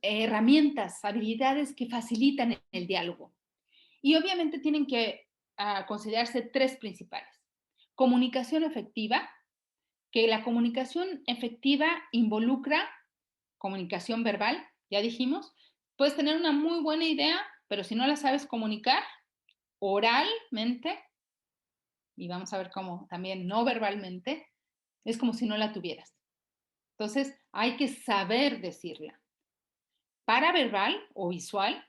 herramientas, habilidades que facilitan el diálogo. Y obviamente tienen que considerarse tres principales. Comunicación efectiva, que la comunicación efectiva involucra comunicación verbal, ya dijimos. Puedes tener una muy buena idea, pero si no la sabes comunicar oralmente, y vamos a ver cómo también no verbalmente, es como si no la tuvieras. Entonces, hay que saber decirla. Paraverbal o visual,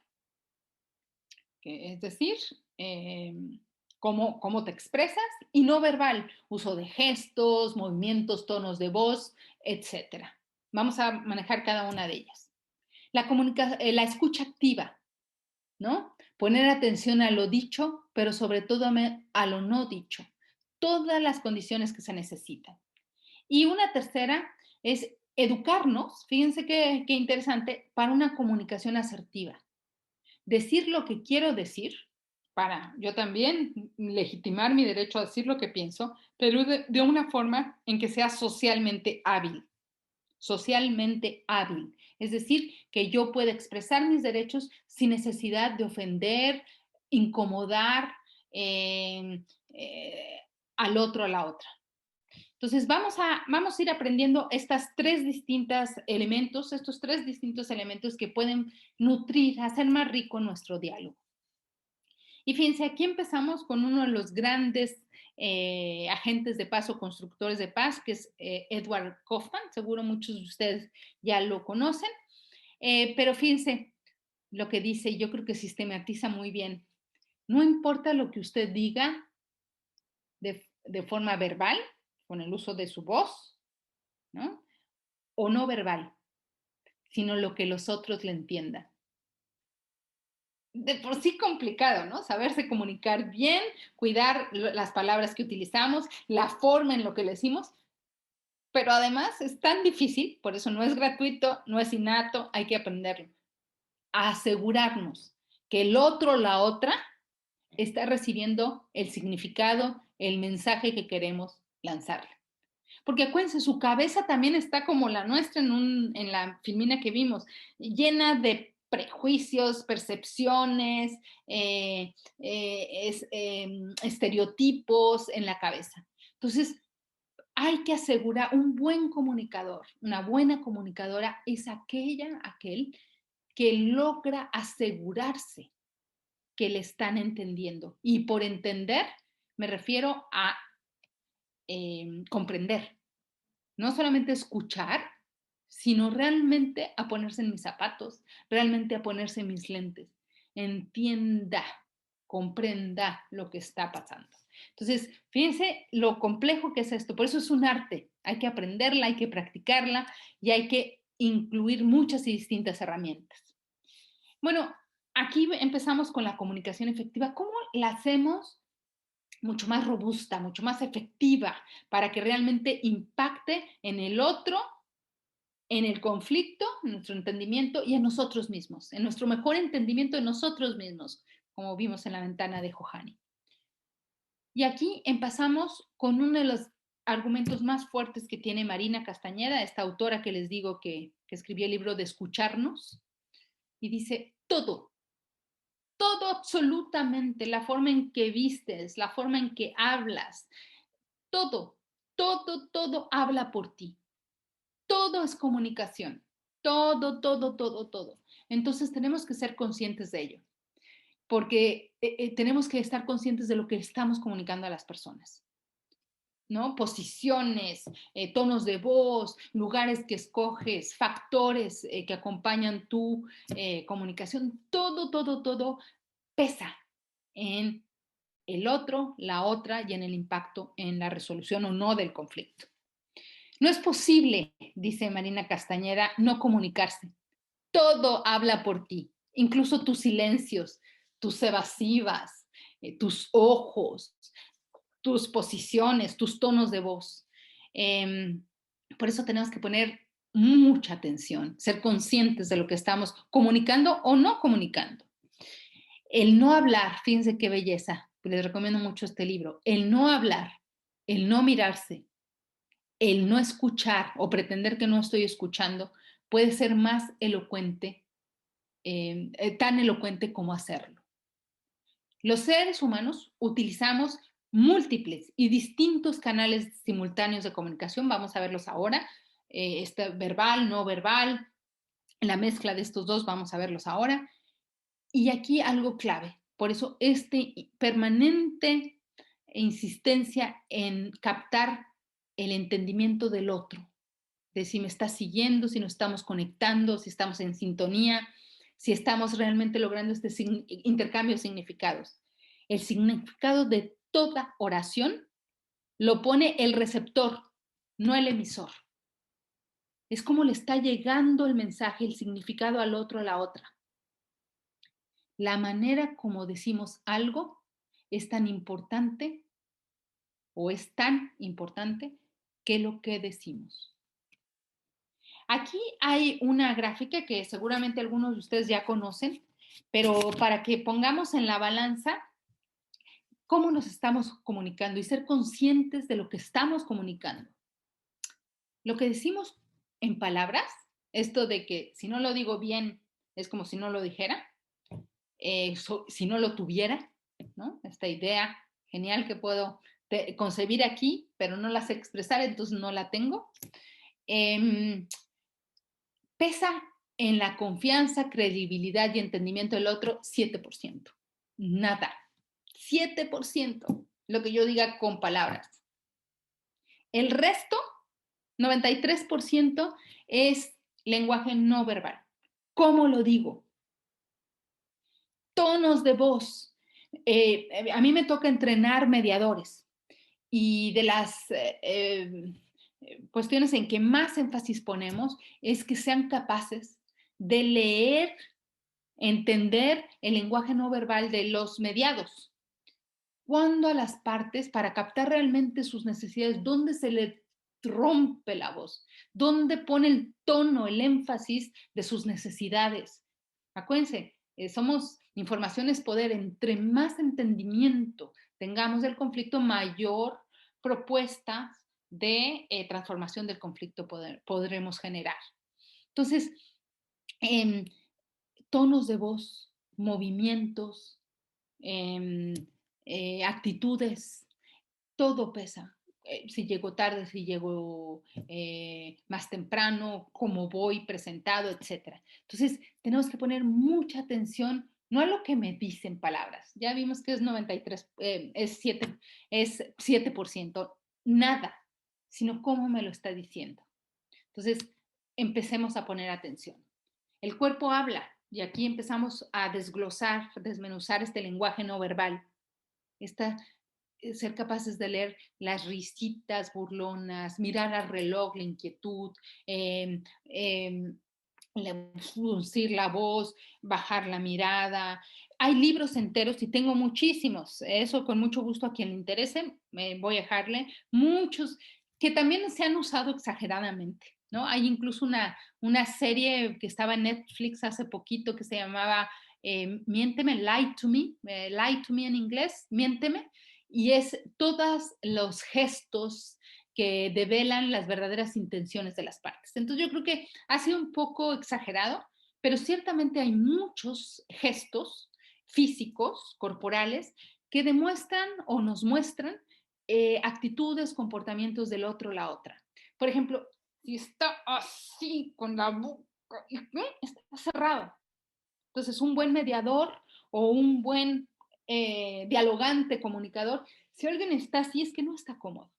que es decir, eh, cómo te expresas, y no verbal, uso de gestos, movimientos, tonos de voz, etcétera. Vamos a manejar cada una de ellas. La escucha activa, ¿no? Poner atención a lo dicho, pero sobre todo a lo no dicho. Todas las condiciones que se necesitan. Y una tercera es educarnos, fíjense qué interesante, para una comunicación asertiva. Decir lo que quiero decir, para yo también legitimar mi derecho a decir lo que pienso, pero de una forma en que sea socialmente hábil. Socialmente hábil. Es decir, que yo pueda expresar mis derechos sin necesidad de ofender, incomodar eh, eh, al otro, a la otra. Entonces, vamos a ir aprendiendo estos tres distintos elementos que pueden nutrir, hacer más rico nuestro diálogo. Y fíjense, aquí empezamos con uno de los grandes agentes de paz o constructores de paz, que es Edward Kaufman. Seguro muchos de ustedes ya lo conocen. Pero fíjense lo que dice, yo creo que sistematiza muy bien. No importa lo que usted diga de forma verbal, con el uso de su voz, ¿no? O no verbal, sino lo que los otros le entiendan. De por sí complicado, ¿no? Saberse comunicar bien, cuidar las palabras que utilizamos, la forma en lo que le decimos, pero además es tan difícil, por eso no es gratuito, no es innato, hay que aprenderlo. A asegurarnos que el otro, la otra, está recibiendo el significado, el mensaje que queremos lanzarle. Porque acuérdense, su cabeza también está como la nuestra en la filmina que vimos, llena de prejuicios, percepciones, estereotipos en la cabeza. Entonces, hay que asegurar, un buen comunicador, una buena comunicadora es aquel que logra asegurarse que le están entendiendo. Y por entender, me refiero a comprender. No solamente escuchar, sino realmente a ponerse en mis zapatos, realmente a ponerse en mis lentes. Entienda, comprenda lo que está pasando. Entonces, fíjense lo complejo que es esto. Por eso es un arte. Hay que aprenderla, hay que practicarla y hay que incluir muchas y distintas herramientas. Bueno, aquí empezamos con la comunicación efectiva. ¿Cómo la hacemos mucho más robusta, mucho más efectiva, para que realmente impacte en el otro, en el conflicto, en nuestro entendimiento y en nosotros mismos, en nuestro mejor entendimiento de nosotros mismos, como vimos en la ventana de Johanny? Y aquí empezamos con uno de los argumentos más fuertes que tiene Marina Castañeda, esta autora que les digo que escribió el libro de Escucharnos, y dice, todo absolutamente, la forma en que vistes, la forma en que hablas, todo, todo habla por ti. Todo es comunicación. Todo. Entonces tenemos que ser conscientes de ello, porque tenemos que estar conscientes de lo que estamos comunicando a las personas. ¿no? Posiciones, tonos de voz, lugares que escoges, factores que acompañan tu comunicación, todo, todo, todo pesa en el otro, la otra y en el impacto en la resolución o no del conflicto. No es posible, dice Marina Castañeda, no comunicarse. Todo habla por ti, incluso tus silencios, tus evasivas, tus ojos, tus posiciones, tus tonos de voz. Eh, por eso tenemos que poner mucha atención, ser conscientes de lo que estamos comunicando o no comunicando. El no hablar, fíjense qué belleza, les recomiendo mucho este libro, el no hablar, el no mirarse, el no escuchar o pretender que no estoy escuchando puede ser más elocuente, tan elocuente como hacerlo. Los seres humanos utilizamos múltiples y distintos canales simultáneos de comunicación, vamos a verlos ahora, verbal, no verbal, la mezcla de estos dos, vamos a verlos ahora. Y aquí algo clave, por eso permanente insistencia en captar el entendimiento del otro, de si me está siguiendo, si nos estamos conectando, si estamos en sintonía, si estamos realmente logrando este intercambio de significados. El significado de toda oración lo pone el receptor, no el emisor. Es como le está llegando el mensaje, el significado al otro, a la otra. La manera como decimos algo es tan importante o es tan importante que lo que decimos. Aquí hay una gráfica que seguramente algunos de ustedes ya conocen, pero para que pongamos en la balanza cómo nos estamos comunicando y ser conscientes de lo que estamos comunicando. Lo que decimos en palabras, esto de que si no lo digo bien es como si no lo dijera, si no lo tuviera, ¿no? Esta idea genial que puedo concebir aquí, pero no la sé expresar, entonces no la tengo. Pesa en la confianza, credibilidad y entendimiento del otro 7%. Nada. 7%. Lo que yo diga con palabras. El resto, 93%, es lenguaje no verbal. ¿Cómo lo digo? Tonos de voz. A mí me toca entrenar mediadores y de las cuestiones en que más énfasis ponemos es que sean capaces de leer, entender el lenguaje no verbal de los mediados. Cuando a las partes, para captar realmente sus necesidades, dónde se le rompe la voz, dónde pone el tono, el énfasis de sus necesidades. Acuérdense, somos información es poder. Entre más entendimiento tengamos del conflicto, mayor propuesta de transformación del conflicto podremos generar. Entonces, tonos de voz, movimientos, actitudes, todo pesa. Si llego tarde, si llego más temprano, cómo voy presentado, etc. Entonces, tenemos que poner mucha atención, no a lo que me dicen palabras. Ya vimos que es 93, es 7%, nada, sino cómo me lo está diciendo. Entonces, empecemos a poner atención. El cuerpo habla y aquí empezamos a desglosar, desmenuzar este lenguaje no verbal. Ser capaces de leer las risitas burlonas, mirar al reloj, la inquietud, fruncir la voz, bajar la mirada. Hay libros enteros y tengo muchísimos. Eso con mucho gusto a quien le interese, voy a dejarle muchos que también se han usado exageradamente. ¿No? Hay incluso una serie que estaba en Netflix hace poquito que se llamaba Miénteme, Lie to Me en inglés, Miénteme, y es todos los gestos que develan las verdaderas intenciones de las partes. Entonces yo creo que ha sido un poco exagerado, pero ciertamente hay muchos gestos físicos, corporales, que demuestran o nos muestran actitudes, comportamientos del otro o la otra. Por ejemplo, si está así con la boca, está cerrado. Entonces, un buen mediador o un buen dialogante, comunicador, si alguien está así es que no está cómodo.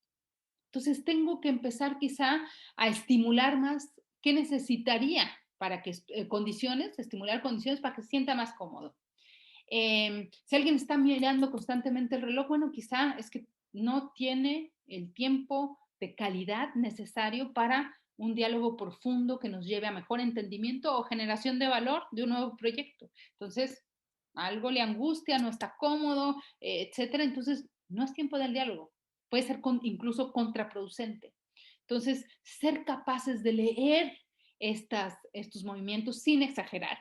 Entonces tengo que empezar quizá a estimular más qué necesitaría para que condiciones, estimular condiciones para que se sienta más cómodo. Si alguien está mirando constantemente el reloj, bueno, quizá es que no tiene el tiempo de calidad necesario para un diálogo profundo que nos lleve a mejor entendimiento o generación de valor de un nuevo proyecto. Entonces, algo le angustia, no está cómodo, etcétera. Entonces, no es tiempo del diálogo. Puede ser incluso contraproducente. Entonces, ser capaces de leer estos movimientos sin exagerar.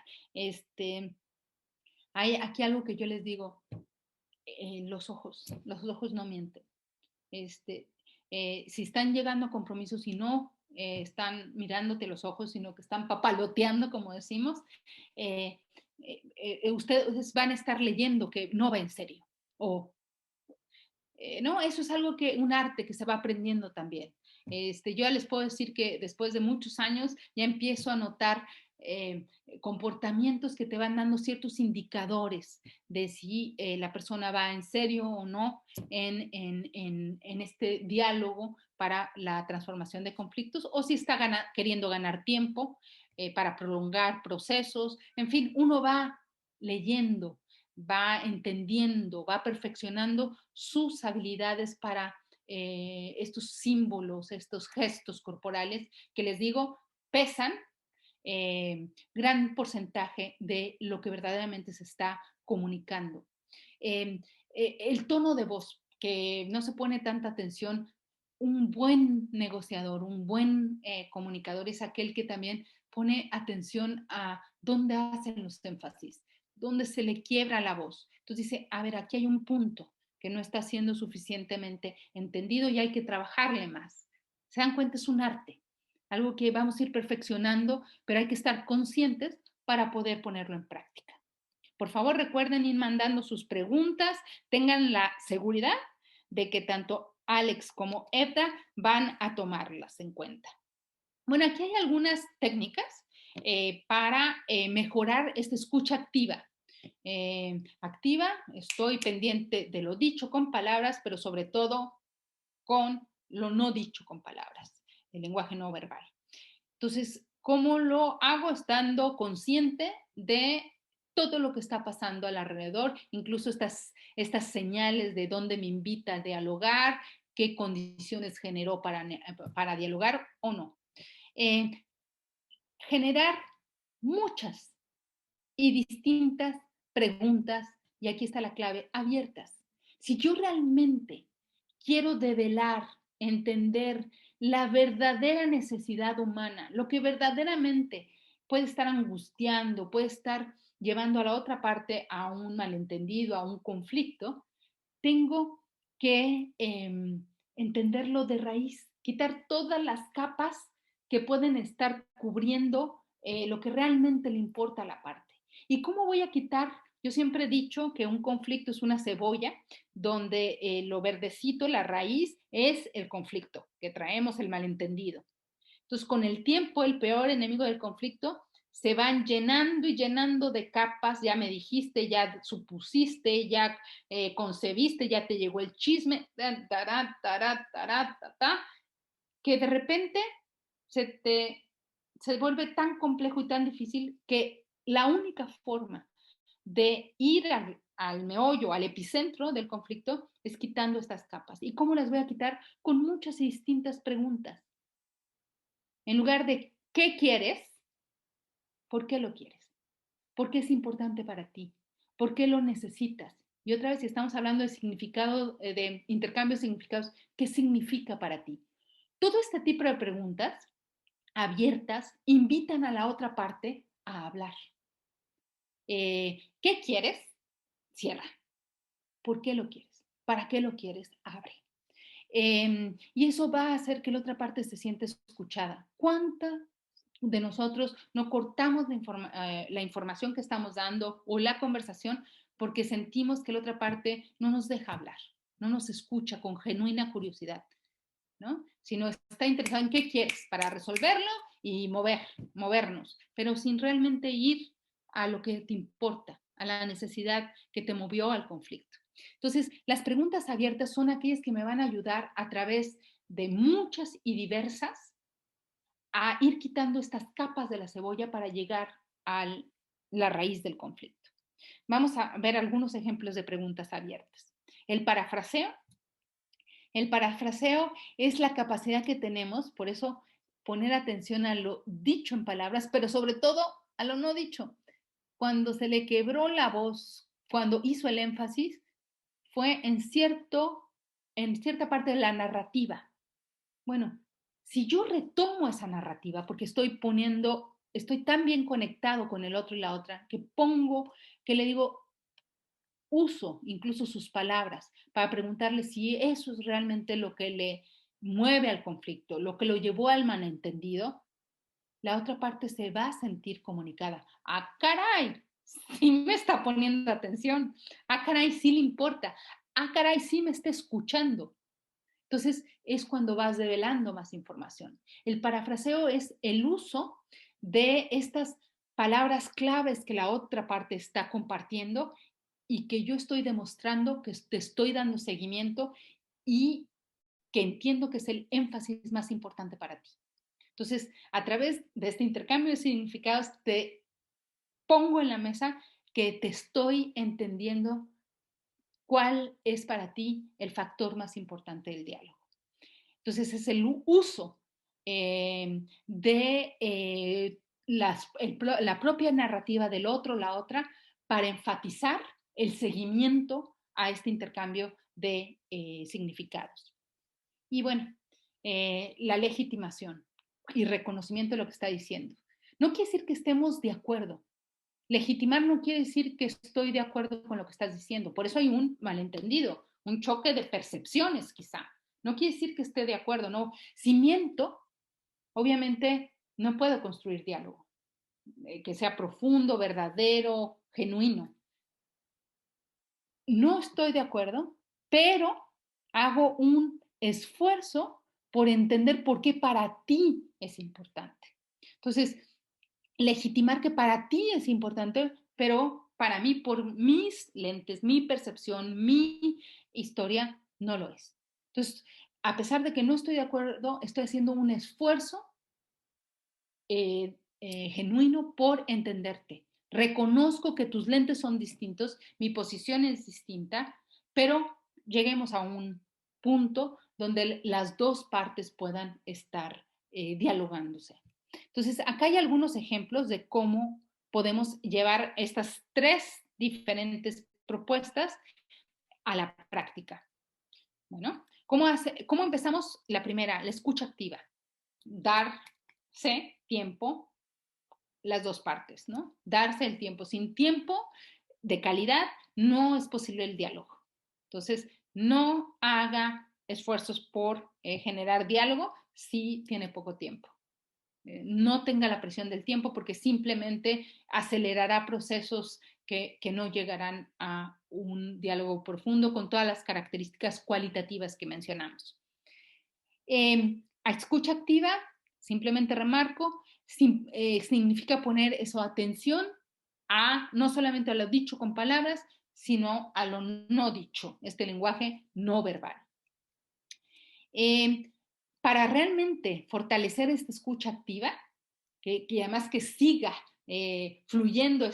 Hay aquí algo que yo les digo, los ojos no mienten. Este, si están llegando a compromisos y no están mirándote los ojos, sino que están papaloteando, como decimos, eh, ustedes van a estar leyendo que no va en serio. O, no, eso es algo que, un arte que se va aprendiendo también. Yo les puedo decir que después de muchos años ya empiezo a notar eh, comportamientos que te van dando ciertos indicadores de si la persona va en serio o no en este diálogo para la transformación de conflictos o si está queriendo ganar tiempo para prolongar procesos. En fin, uno va leyendo, va entendiendo, va perfeccionando sus habilidades para estos símbolos, estos gestos corporales que les digo, pesan gran porcentaje de lo que verdaderamente se está comunicando. El tono de voz, que no se pone tanta atención, un buen negociador, un buen comunicador es aquel que también pone atención a dónde hacen los énfasis, dónde se le quiebra la voz. Entonces dice, a ver, aquí hay un punto que no está siendo suficientemente entendido y hay que trabajarle más. ¿Se dan cuenta? Es un arte, algo que vamos a ir perfeccionando, pero hay que estar conscientes para poder ponerlo en práctica. Por favor, recuerden ir mandando sus preguntas, tengan la seguridad de que tanto Alex como Edda van a tomarlas en cuenta. Bueno, aquí hay algunas técnicas para mejorar esta escucha activa. Activa, estoy pendiente de lo dicho con palabras, pero sobre todo con lo no dicho con palabras, el lenguaje no verbal. Entonces, ¿cómo lo hago? Estando consciente de todo lo que está pasando alrededor, incluso estas señales de dónde me invita a dialogar, qué condiciones generó para dialogar o no. Eh, Generar muchas y distintas preguntas, y aquí está la clave, abiertas. Si yo realmente quiero develar, entender la verdadera necesidad humana, lo que verdaderamente puede estar angustiando, puede estar llevando a la otra parte a un malentendido, a un conflicto, tengo que entenderlo de raíz, quitar todas las capas que pueden estar cubriendo lo que realmente le importa a la parte. ¿Y cómo voy a quitar? Yo siempre he dicho que un conflicto es una cebolla donde lo verdecito, la raíz, es el conflicto, que traemos el malentendido. Entonces, con el tiempo, el peor enemigo del conflicto se van llenando y llenando de capas, ya me dijiste, ya supusiste, ya concebiste, ya te llegó el chisme, que de repente se te se vuelve tan complejo y tan difícil que la única forma de ir al meollo, al epicentro del conflicto, es quitando estas capas. ¿Y cómo las voy a quitar? Con muchas y distintas preguntas. En lugar de ¿qué quieres? ¿Por qué lo quieres? ¿Por qué es importante para ti? ¿Por qué lo necesitas? Y otra vez, si estamos hablando de significado, de intercambio de significados, ¿qué significa para ti? Todo este tipo de preguntas abiertas invitan a la otra parte a hablar. ¿Qué quieres? Cierra. ¿Por qué lo quieres? ¿Para qué lo quieres? Abre. Y eso va a hacer que la otra parte se siente escuchada. ¿Cuánta de nosotros no cortamos la información que estamos dando o la conversación porque sentimos que la otra parte no nos deja hablar, no nos escucha con genuina curiosidad, ¿no? Sino está interesado en qué quieres para resolverlo y movernos, pero sin realmente ir a lo que te importa, a la necesidad que te movió al conflicto. Entonces, las preguntas abiertas son aquellas que me van a ayudar a través de muchas y diversas a ir quitando estas capas de la cebolla para llegar a la raíz del conflicto. Vamos a ver algunos ejemplos de preguntas abiertas. El parafraseo. El parafraseo es la capacidad que tenemos, por eso poner atención a lo dicho en palabras, pero sobre todo a lo no dicho. Cuando se le quebró la voz, cuando hizo el énfasis, fue en cierta parte de la narrativa. Bueno, si yo retomo esa narrativa, porque estoy tan bien conectado con el otro y la otra, que le digo, uso incluso sus palabras para preguntarle si eso es realmente lo que le mueve al conflicto, lo que lo llevó al malentendido, la otra parte se va a sentir comunicada. ¡Ah, caray! Sí me está poniendo atención. ¡Ah, caray! Sí le importa. ¡Ah, caray! Sí me está escuchando. Entonces es cuando vas develando más información. El parafraseo es el uso de estas palabras claves que la otra parte está compartiendo y que yo estoy demostrando que te estoy dando seguimiento y que entiendo que es el énfasis más importante para ti. Entonces, a través de este intercambio de significados, te pongo en la mesa que te estoy entendiendo cuál es para ti el factor más importante del diálogo. Entonces, es el uso de la propia narrativa del otro, la otra, para enfatizar el seguimiento a este intercambio de significados. Y bueno, la legitimación y reconocimiento de lo que está diciendo. No quiere decir que estemos de acuerdo. Legitimar no quiere decir que estoy de acuerdo con lo que estás diciendo. Por eso hay un malentendido, un choque de percepciones quizá. No quiere decir que esté de acuerdo, no. Si miento, obviamente no puedo construir diálogo, que sea profundo, verdadero, genuino. No estoy de acuerdo, pero hago un esfuerzo por entender por qué para ti es importante. Entonces, legitimar que para ti es importante, pero para mí, por mis lentes, mi percepción, mi historia, no lo es. Entonces, a pesar de que no estoy de acuerdo, estoy haciendo un esfuerzo genuino por entenderte. Reconozco que tus lentes son distintos, mi posición es distinta, pero lleguemos a un punto donde las dos partes puedan estar dialogándose. Entonces, acá hay algunos ejemplos de cómo podemos llevar estas tres diferentes propuestas a la práctica. Bueno, ¿cómo empezamos? La primera, la escucha activa. Darse tiempo, las dos partes, ¿no? Darse el tiempo. Sin tiempo de calidad no es posible el diálogo. Entonces, no haga esfuerzos por generar diálogo si tiene poco tiempo. No tenga la presión del tiempo porque simplemente acelerará procesos que no llegarán a un diálogo profundo con todas las características cualitativas que mencionamos. A escucha activa, simplemente remarco, significa poner eso atención a no solamente a lo dicho con palabras, sino a lo no dicho, este lenguaje no verbal. Para realmente fortalecer esta escucha activa, que además que siga fluyendo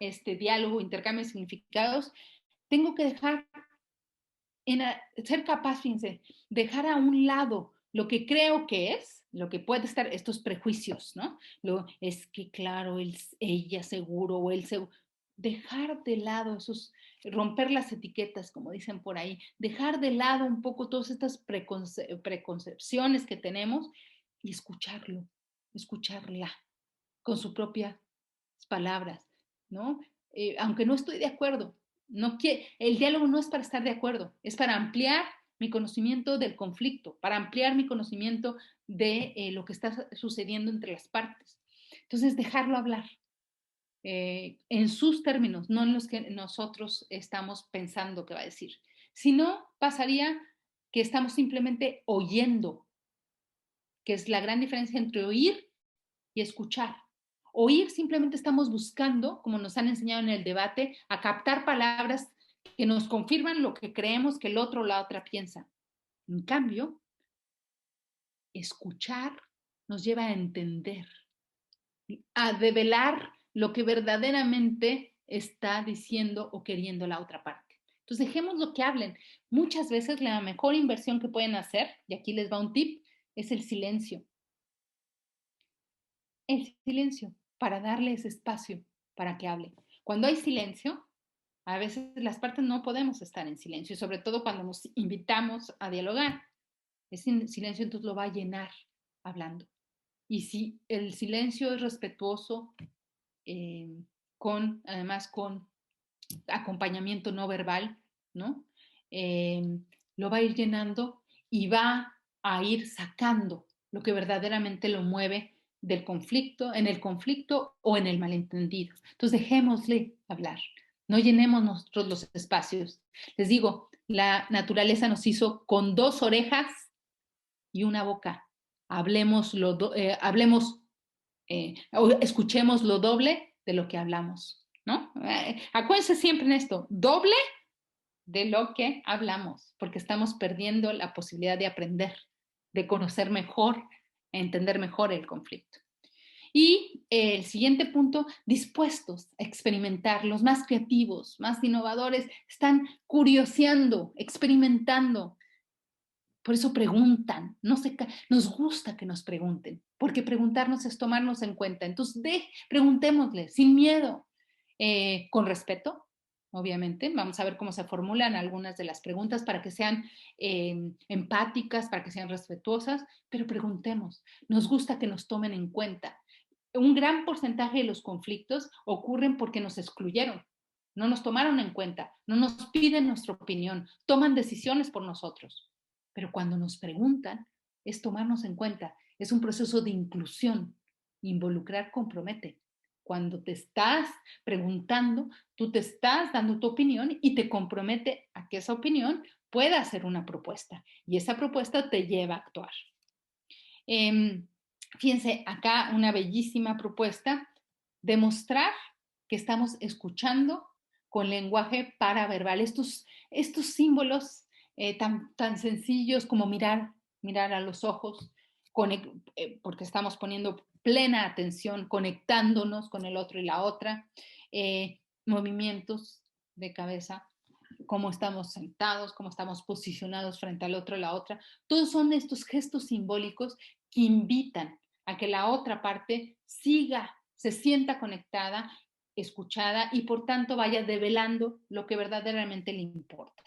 este diálogo, intercambio de significados, tengo que ser capaz, fíjense, dejar a un lado lo que creo que es, lo que puede estar, estos prejuicios, ¿no? Es que claro, ella seguro o él seguro. Dejar de lado romper las etiquetas, como dicen por ahí, dejar de lado un poco todas estas preconcepciones que tenemos y escucharla con sus propias palabras, ¿no? Aunque no estoy de acuerdo, el diálogo no es para estar de acuerdo, es para ampliar mi conocimiento del conflicto, para ampliar mi conocimiento de lo que está sucediendo entre las partes. Entonces, dejarlo hablar en sus términos, no en los que nosotros estamos pensando que va a decir. Si no, pasaría que estamos simplemente oyendo, que es la gran diferencia entre oír y escuchar. Oír simplemente estamos buscando, como nos han enseñado en el debate, a captar palabras que nos confirman lo que creemos que el otro o la otra piensa. En cambio, Escuchar nos lleva a entender, a develar lo que verdaderamente está diciendo o queriendo la otra parte. Entonces, dejemos lo que hablen. Muchas veces la mejor inversión que pueden hacer, y aquí les va un tip, es el silencio. El silencio, para darles espacio para que hablen. Cuando hay silencio, a veces las partes no podemos estar en silencio, sobre todo cuando nos invitamos a dialogar. Ese silencio entonces lo va a llenar hablando. Y si el silencio es respetuoso, eh, además con acompañamiento no verbal, ¿no? Eh, lo va a ir llenando y va a ir sacando lo que verdaderamente lo mueve del conflicto, en el conflicto o en el malentendido. Entonces dejémosle hablar, no llenemos nosotros los espacios. Les digo, la naturaleza nos hizo con 2 orejas y una boca. Escuchemos lo doble de lo que hablamos, ¿no? Acuérdense siempre en esto, doble de lo que hablamos, porque estamos perdiendo la posibilidad de aprender, de conocer mejor, entender mejor el conflicto. Y el siguiente punto, dispuestos a experimentar, los más creativos, más innovadores, están curioseando, experimentando. Por eso preguntan, nos gusta que nos pregunten, porque preguntarnos es tomarnos en cuenta. Entonces, preguntémosle sin miedo, con respeto, obviamente. Vamos a ver cómo se formulan algunas de las preguntas para que sean empáticas, para que sean respetuosas, pero preguntemos. Nos gusta que nos tomen en cuenta. Un gran porcentaje de los conflictos ocurren porque nos excluyeron, no nos tomaron en cuenta, no nos piden nuestra opinión, toman decisiones por nosotros. Pero cuando nos preguntan, es tomarnos en cuenta, es un proceso de inclusión. Involucrar compromete. Cuando te estás preguntando, tú te estás dando tu opinión y te compromete a que esa opinión pueda ser una propuesta y esa propuesta te lleva a actuar. Fíjense, acá una bellísima propuesta, demostrar que estamos escuchando con lenguaje paraverbal. Estos símbolos tan sencillos como mirar a los ojos, porque estamos poniendo plena atención, conectándonos con el otro y la otra, movimientos de cabeza, cómo estamos sentados, cómo estamos posicionados frente al otro y la otra. Todos son estos gestos simbólicos que invitan a que la otra parte siga, se sienta conectada, escuchada y por tanto vaya develando lo que verdaderamente le importa.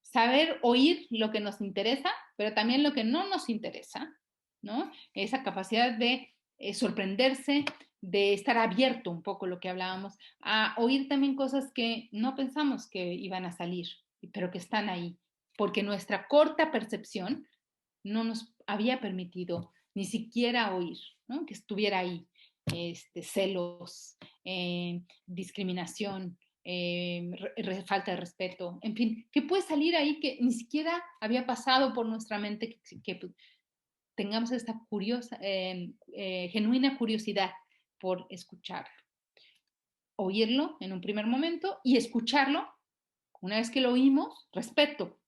Saber oír lo que nos interesa, pero también lo que no nos interesa, ¿no? Esa capacidad de sorprenderse, de estar abierto un poco lo que hablábamos, a oír también cosas que no pensamos que iban a salir, pero que están ahí, porque nuestra corta percepción no nos había permitido ni siquiera oír, ¿no? Que estuviera ahí, celos, discriminación, falta de respeto, en fin, que puede salir ahí que ni siquiera había pasado por nuestra mente que tengamos esta genuina curiosidad por escucharlo. Oírlo en un primer momento y escucharlo, una vez que lo oímos, respeto.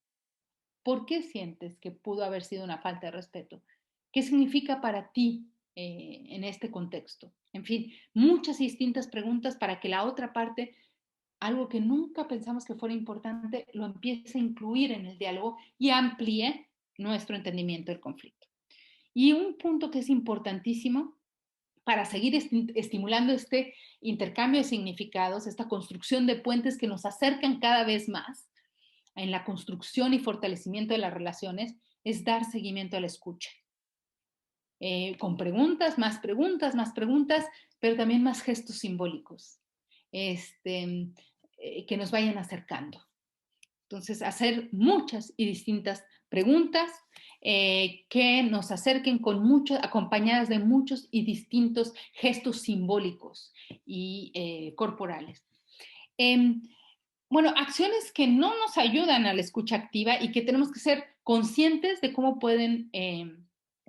¿Por qué sientes que pudo haber sido una falta de respeto? ¿Qué significa para ti en este contexto? En fin, muchas y distintas preguntas para que la otra parte, algo que nunca pensamos que fuera importante, lo empiece a incluir en el diálogo y amplíe nuestro entendimiento del conflicto. Y un punto que es importantísimo para seguir estimulando este intercambio de significados, esta construcción de puentes que nos acercan cada vez más en la construcción y fortalecimiento de las relaciones, es dar seguimiento a la escucha. Con preguntas, pero también más gestos simbólicos que nos vayan acercando. Entonces, hacer muchas y distintas preguntas que nos acerquen acompañadas de muchos y distintos gestos simbólicos y corporales. Bueno, acciones que no nos ayudan a la escucha activa y que tenemos que ser conscientes de cómo pueden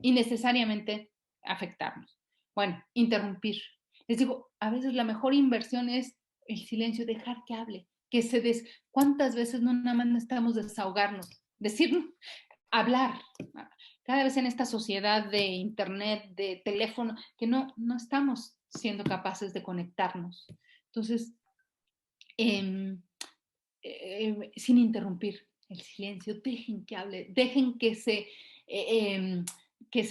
innecesariamente afectarnos. Bueno, interrumpir. Les digo, a veces la mejor inversión es el silencio, dejar que hable, que ¿Cuántas veces no nada más necesitamos desahogarnos? Decir, hablar. Cada vez en esta sociedad de internet, de teléfono, que no estamos siendo capaces de conectarnos. Entonces, em, sin interrumpir el silencio, dejen que hable, dejen que se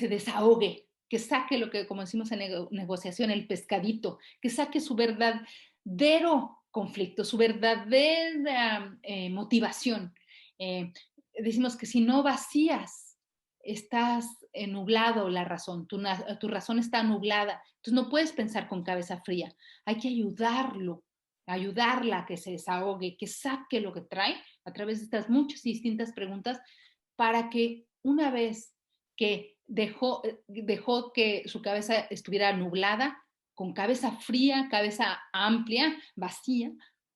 desahogue, que saque lo que, como decimos en negociación, el pescadito, que saque su verdadero conflicto, su verdadera motivación. Eh, Decimos que si no vacías, estás nublado la razón, tu razón está nublada, entonces no puedes pensar con cabeza fría, hay que ayudarla a que se desahogue, que saque lo que trae a través de estas muchas y distintas preguntas para que una vez que dejó que su cabeza estuviera nublada, con cabeza fría, cabeza amplia, vacía,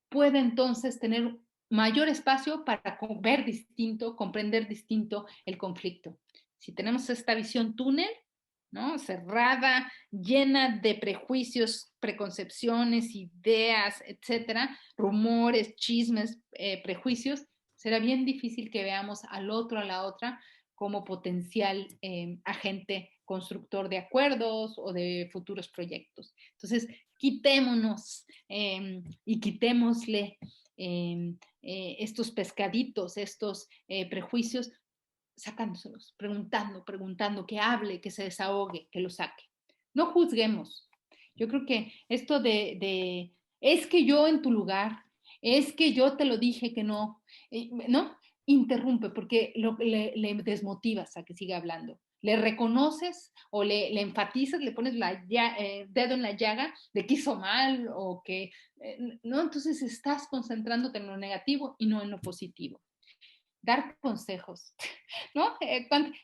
pueda entonces tener mayor espacio para ver distinto, comprender distinto el conflicto. Si tenemos esta visión túnel, ¿no? Cerrada, llena de prejuicios, preconcepciones, ideas, etcétera, rumores, chismes, prejuicios, será bien difícil que veamos al otro, a la otra, como potencial agente constructor de acuerdos o de futuros proyectos. Entonces, quitémonos y quitémosle estos pescaditos, estos prejuicios, sacándoselos, preguntando, que hable, que se desahogue, que lo saque. No juzguemos. Yo creo que esto es que yo en tu lugar, es que yo te lo dije que no, ¿no? Interrumpe porque le desmotivas a que siga hablando. Le reconoces o le enfatizas, le pones dedo en la llaga de que hizo mal o que, ¿no? Entonces estás concentrándote en lo negativo y no en lo positivo. Dar consejos, ¿no?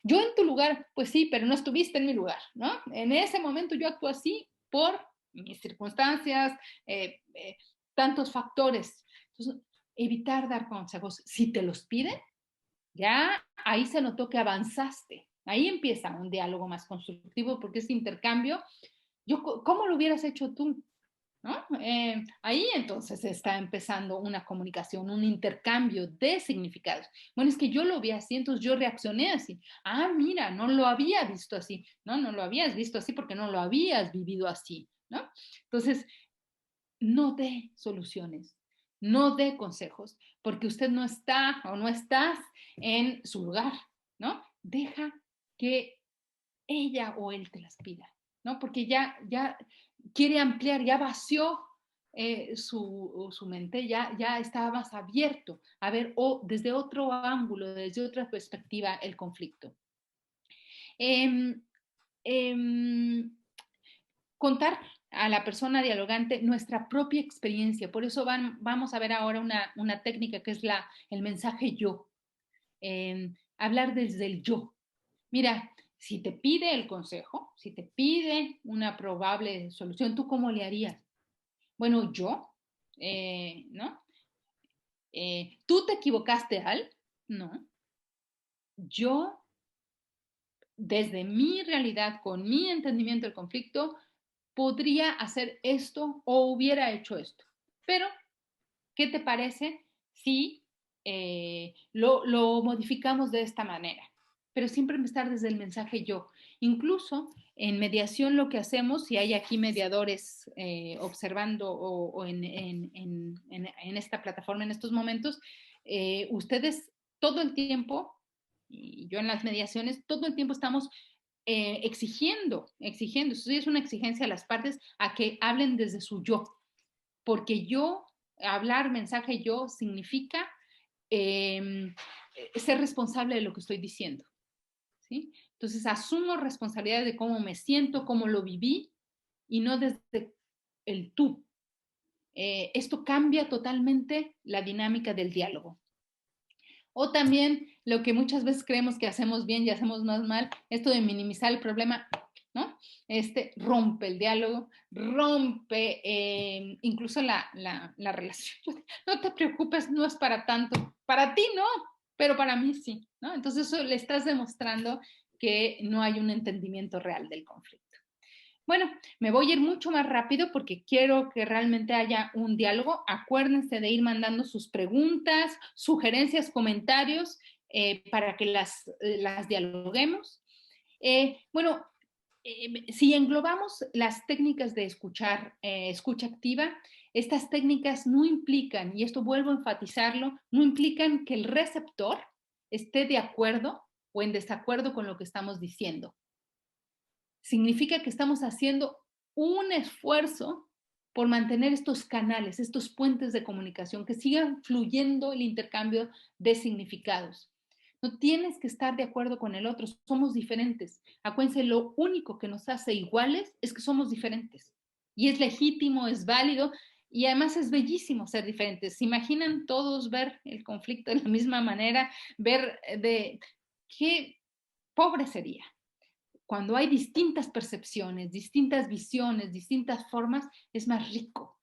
Yo en tu lugar, pues sí, pero no estuviste en mi lugar, ¿no? En ese momento yo actúo así por mis circunstancias, eh, eh, tantos factores. Entonces, evitar dar consejos. Si te los piden, ya ahí se notó que avanzaste. Ahí empieza un diálogo más constructivo porque ese intercambio, ¿cómo lo hubieras hecho tú? ¿No? Ahí entonces está empezando una comunicación, un intercambio de significados. Bueno, es que yo lo vi así, entonces yo reaccioné así. Ah, mira, no lo había visto así. No lo habías visto así porque no lo habías vivido así, ¿no? Entonces, no dé soluciones, no dé consejos, porque usted no está o no estás en su lugar, ¿no? Deja que ella o él te las pida, ¿no? Porque ya quiere ampliar, ya vació su mente, ya está más abierto a ver desde otro ángulo, desde otra perspectiva el conflicto. Eh, eh, Contar a la persona dialogante nuestra propia experiencia. Por eso vamos a ver ahora una técnica que es el mensaje yo. Hablar desde el yo. Mira, si te pide el consejo, si te pide una probable solución, ¿tú cómo le harías? Bueno, yo, ¿no? ¿Tú te equivocaste al? No. Yo, desde mi realidad, con mi entendimiento del conflicto, podría hacer esto o hubiera hecho esto. Pero, ¿qué te parece si lo modificamos de esta manera? Pero siempre estar desde el mensaje yo. Incluso en mediación lo que hacemos, si hay aquí mediadores observando o en esta plataforma en estos momentos, ustedes todo el tiempo, y yo en las mediaciones, todo el tiempo estamos exigiendo, eso es una exigencia a las partes a que hablen desde su yo, porque yo, hablar mensaje yo significa eh, ser responsable de lo que estoy diciendo, ¿sí? Entonces asumo responsabilidad de cómo me siento, cómo lo viví y no desde el tú. Esto cambia totalmente la dinámica del diálogo. O también lo que muchas veces creemos que hacemos bien y hacemos más mal, esto de minimizar el problema, ¿no? Rompe el diálogo, rompe incluso la relación. No te preocupes, no es para tanto. Para ti no, pero para mí sí, ¿no? Entonces eso le estás demostrando que no hay un entendimiento real del conflicto. Bueno, me voy a ir mucho más rápido porque quiero que realmente haya un diálogo. Acuérdense de ir mandando sus preguntas, sugerencias, comentarios para que las dialoguemos. Bueno, si englobamos las técnicas de escucha activa, estas técnicas no implican, y esto vuelvo a enfatizarlo, no implican que el receptor esté de acuerdo o en desacuerdo con lo que estamos diciendo. Significa que estamos haciendo un esfuerzo por mantener estos canales, estos puentes de comunicación, que sigan fluyendo el intercambio de significados. No tienes que estar de acuerdo con el otro, somos diferentes. Acuérdense, lo único que nos hace iguales es que somos diferentes. Y es legítimo, es válido y además es bellísimo ser diferentes. ¿Se imaginan todos ver el conflicto de la misma manera? Ver de qué pobre sería. Cuando hay distintas percepciones, distintas visiones, distintas formas, es más rico,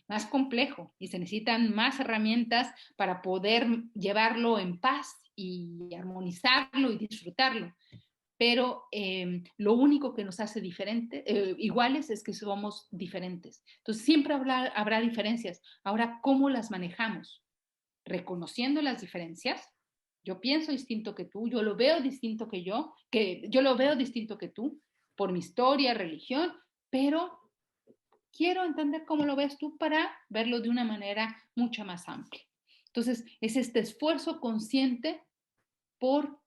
más complejo y se necesitan más herramientas para poder llevarlo en paz y armonizarlo y disfrutarlo. Pero lo único que nos hace iguales es que somos diferentes. Entonces siempre habrá diferencias. Ahora, ¿cómo las manejamos? Reconociendo las diferencias. Yo pienso distinto que tú, yo lo veo distinto que yo lo veo distinto que tú, por mi historia, religión, pero quiero entender cómo lo ves tú para verlo de una manera mucho más amplia. Entonces, es este esfuerzo consciente por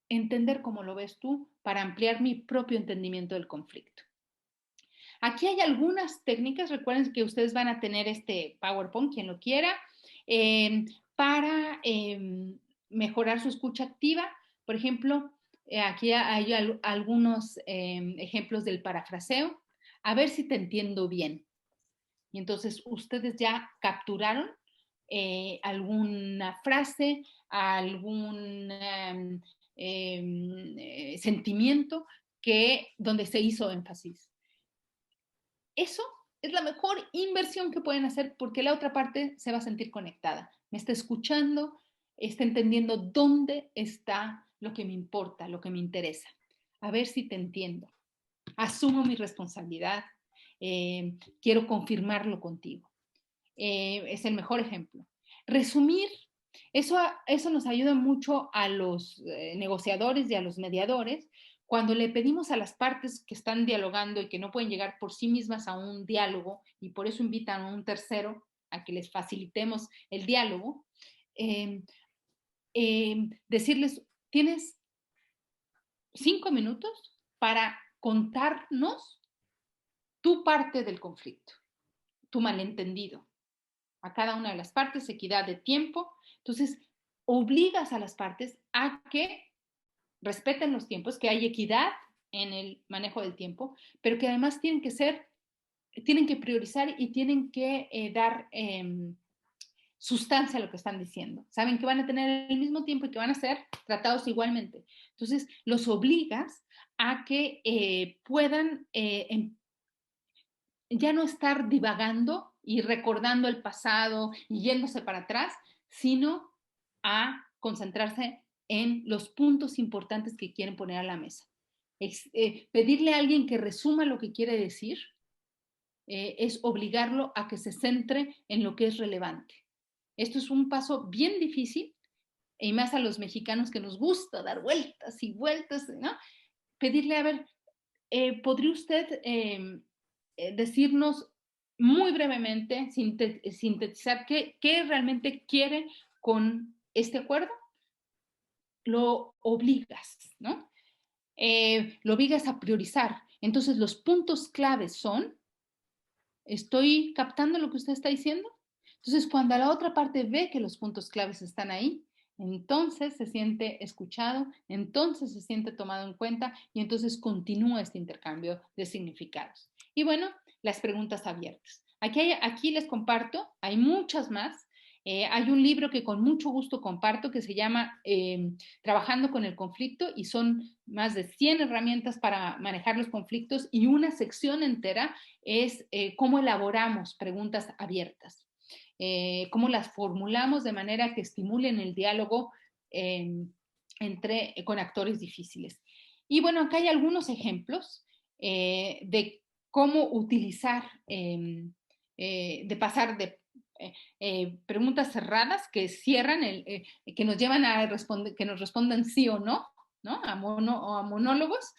entender cómo lo ves tú para ampliar mi propio entendimiento del conflicto. Aquí hay algunas técnicas, recuerden que ustedes van a tener este PowerPoint, quien lo quiera, para mejorar su escucha activa. Por ejemplo, aquí hay algunos ejemplos del parafraseo. A ver si te entiendo bien. Y entonces ustedes ya capturaron alguna frase, algún sentimiento donde se hizo énfasis. Eso es la mejor inversión que pueden hacer porque la otra parte se va a sentir conectada. Me está escuchando, está entendiendo dónde está lo que me importa, lo que me interesa. A ver si te entiendo. Asumo mi responsabilidad. Quiero confirmarlo contigo. Es el mejor ejemplo. Resumir, eso nos ayuda mucho a los negociadores y a los mediadores cuando le pedimos a las partes que están dialogando y que no pueden llegar por sí mismas a un diálogo y por eso invitan a un tercero a que les facilitemos el diálogo, decirles, tienes 5 minutos para contarnos tu parte del conflicto, tu malentendido. A cada una de las partes, equidad de tiempo. Entonces, obligas a las partes a que respeten los tiempos, que hay equidad en el manejo del tiempo, pero que además tienen que priorizar y tienen que dar sustancia a lo que están diciendo. Saben que van a tener el mismo tiempo y que van a ser tratados igualmente. Entonces, los obligas a que puedan ya no estar divagando y recordando el pasado y yéndose para atrás, sino a concentrarse en los puntos importantes que quieren poner a la mesa. Pedirle a alguien que resuma lo que quiere decir es obligarlo a que se centre en lo que es relevante. Esto es un paso bien difícil, y más a los mexicanos que nos gusta dar vueltas y vueltas, ¿no? Pedirle, a ver, ¿podría usted decirnos muy brevemente, sintetizar qué realmente quiere con este acuerdo? Lo obligas, ¿no? Lo obligas a priorizar. Entonces, los puntos claves son, ¿estoy captando lo que usted está diciendo? Entonces, cuando la otra parte ve que los puntos claves están ahí, entonces se siente escuchado, entonces se siente tomado en cuenta y entonces continúa este intercambio de significados. Y bueno, las preguntas abiertas. Aquí les comparto, hay muchas más. Hay un libro que con mucho gusto comparto que se llama Trabajando con el conflicto y son más de 100 herramientas para manejar los conflictos y una sección entera es cómo elaboramos preguntas abiertas. Cómo las formulamos de manera que estimulen el diálogo con actores difíciles. Y bueno, acá hay algunos ejemplos de cómo utilizar, de pasar de preguntas cerradas que cierran, que nos llevan a responder, que nos respondan sí o no, ¿no? O a monólogos,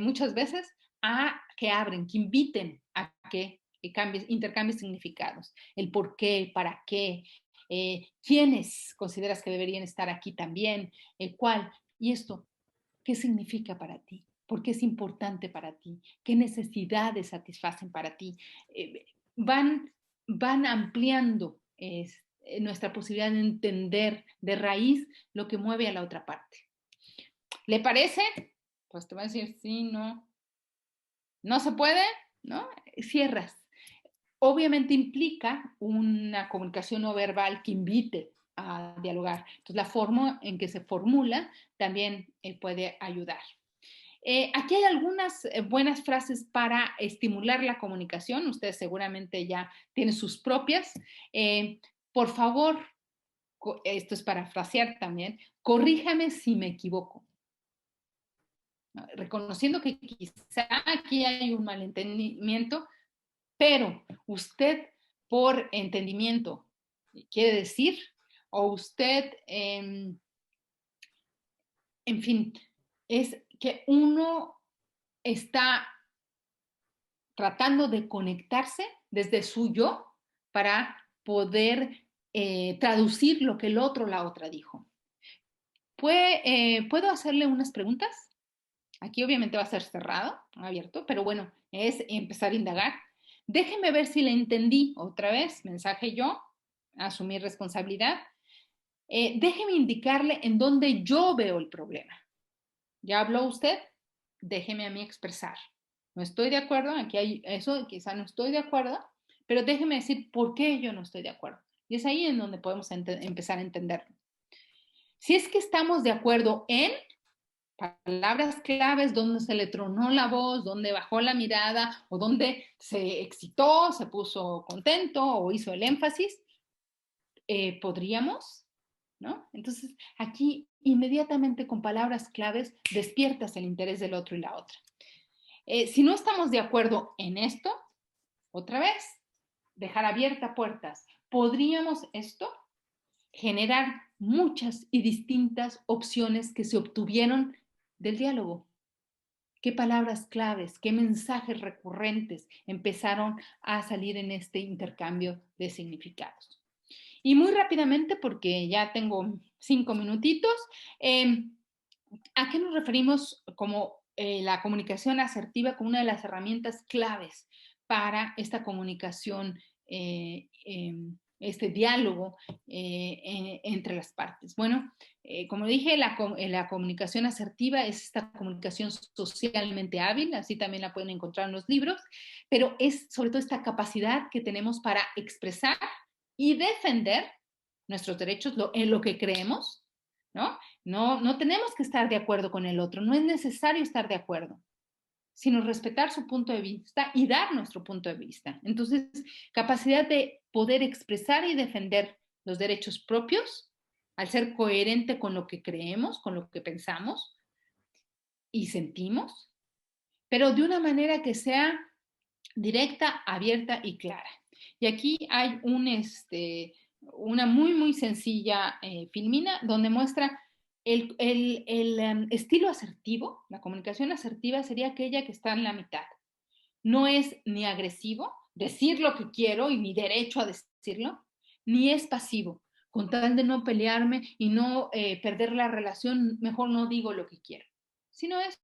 muchas veces, a que abren, que inviten a que intercambies significados, el por qué, para qué, quiénes consideras que deberían estar aquí también, el cuál, y esto, ¿qué significa para ti? ¿Por qué es importante para ti? ¿Qué necesidades satisfacen para ti? Eh, van, van ampliando nuestra posibilidad de entender de raíz lo que mueve a la otra parte. ¿Le parece? Pues te va a decir sí, no. ¿No se puede? ¿No? Cierras. Obviamente implica una comunicación no verbal que invite a dialogar. Entonces, la forma en que se formula también puede ayudar. Aquí hay algunas buenas frases para estimular la comunicación. Ustedes seguramente ya tienen sus propias. Por favor, esto es parafrasear también, corríjame si me equivoco. ¿No? Reconociendo que quizá aquí hay un malentendimiento, pero usted por entendimiento quiere decir, o usted, en fin, es que uno está tratando de conectarse desde su yo para poder traducir lo que el otro o la otra dijo. ¿Puedo hacerle unas preguntas? Aquí obviamente va a ser cerrado, abierto, pero bueno, es empezar a indagar. Déjeme ver si le entendí otra vez, mensaje yo, asumir responsabilidad. Déjeme indicarle en dónde yo veo el problema. ¿Ya habló usted? Déjeme a mí expresar. No estoy de acuerdo, aquí hay eso, quizá no estoy de acuerdo, pero déjeme decir por qué yo no estoy de acuerdo. Y es ahí en donde podemos empezar a entenderlo. Si es que estamos de acuerdo en palabras claves, donde se le tronó la voz, donde bajó la mirada o donde se excitó, se puso contento o hizo el énfasis, podríamos, ¿no? Entonces, aquí inmediatamente con palabras claves despiertas el interés del otro y la otra. Si no estamos de acuerdo en esto, otra vez, dejar abiertas puertas. ¿Podríamos esto? Generar muchas y distintas opciones que se obtuvieron del diálogo. ¿Qué palabras claves, qué mensajes recurrentes empezaron a salir en este intercambio de significados? Y muy rápidamente, porque ya tengo 5 minutitos, ¿a qué nos referimos como la comunicación asertiva como una de las herramientas claves para esta comunicación, este diálogo entre las partes? Bueno, como dije, la comunicación asertiva es esta comunicación socialmente hábil, así también la pueden encontrar en los libros, pero es sobre todo esta capacidad que tenemos para expresar y defender nuestros derechos en lo que creemos, ¿no? No tenemos que estar de acuerdo con el otro, no es necesario estar de acuerdo, sino respetar su punto de vista y dar nuestro punto de vista. Entonces, capacidad de poder expresar y defender los derechos propios al ser coherente con lo que creemos, con lo que pensamos y sentimos, pero de una manera que sea directa, abierta y clara. Y aquí hay una muy, muy sencilla filmina donde muestra el estilo asertivo. La comunicación asertiva sería aquella que está en la mitad. No es ni agresivo, decir lo que quiero y mi derecho a decirlo, ni es pasivo. Con tal de no pelearme y no perder la relación, mejor no digo lo que quiero. Sino es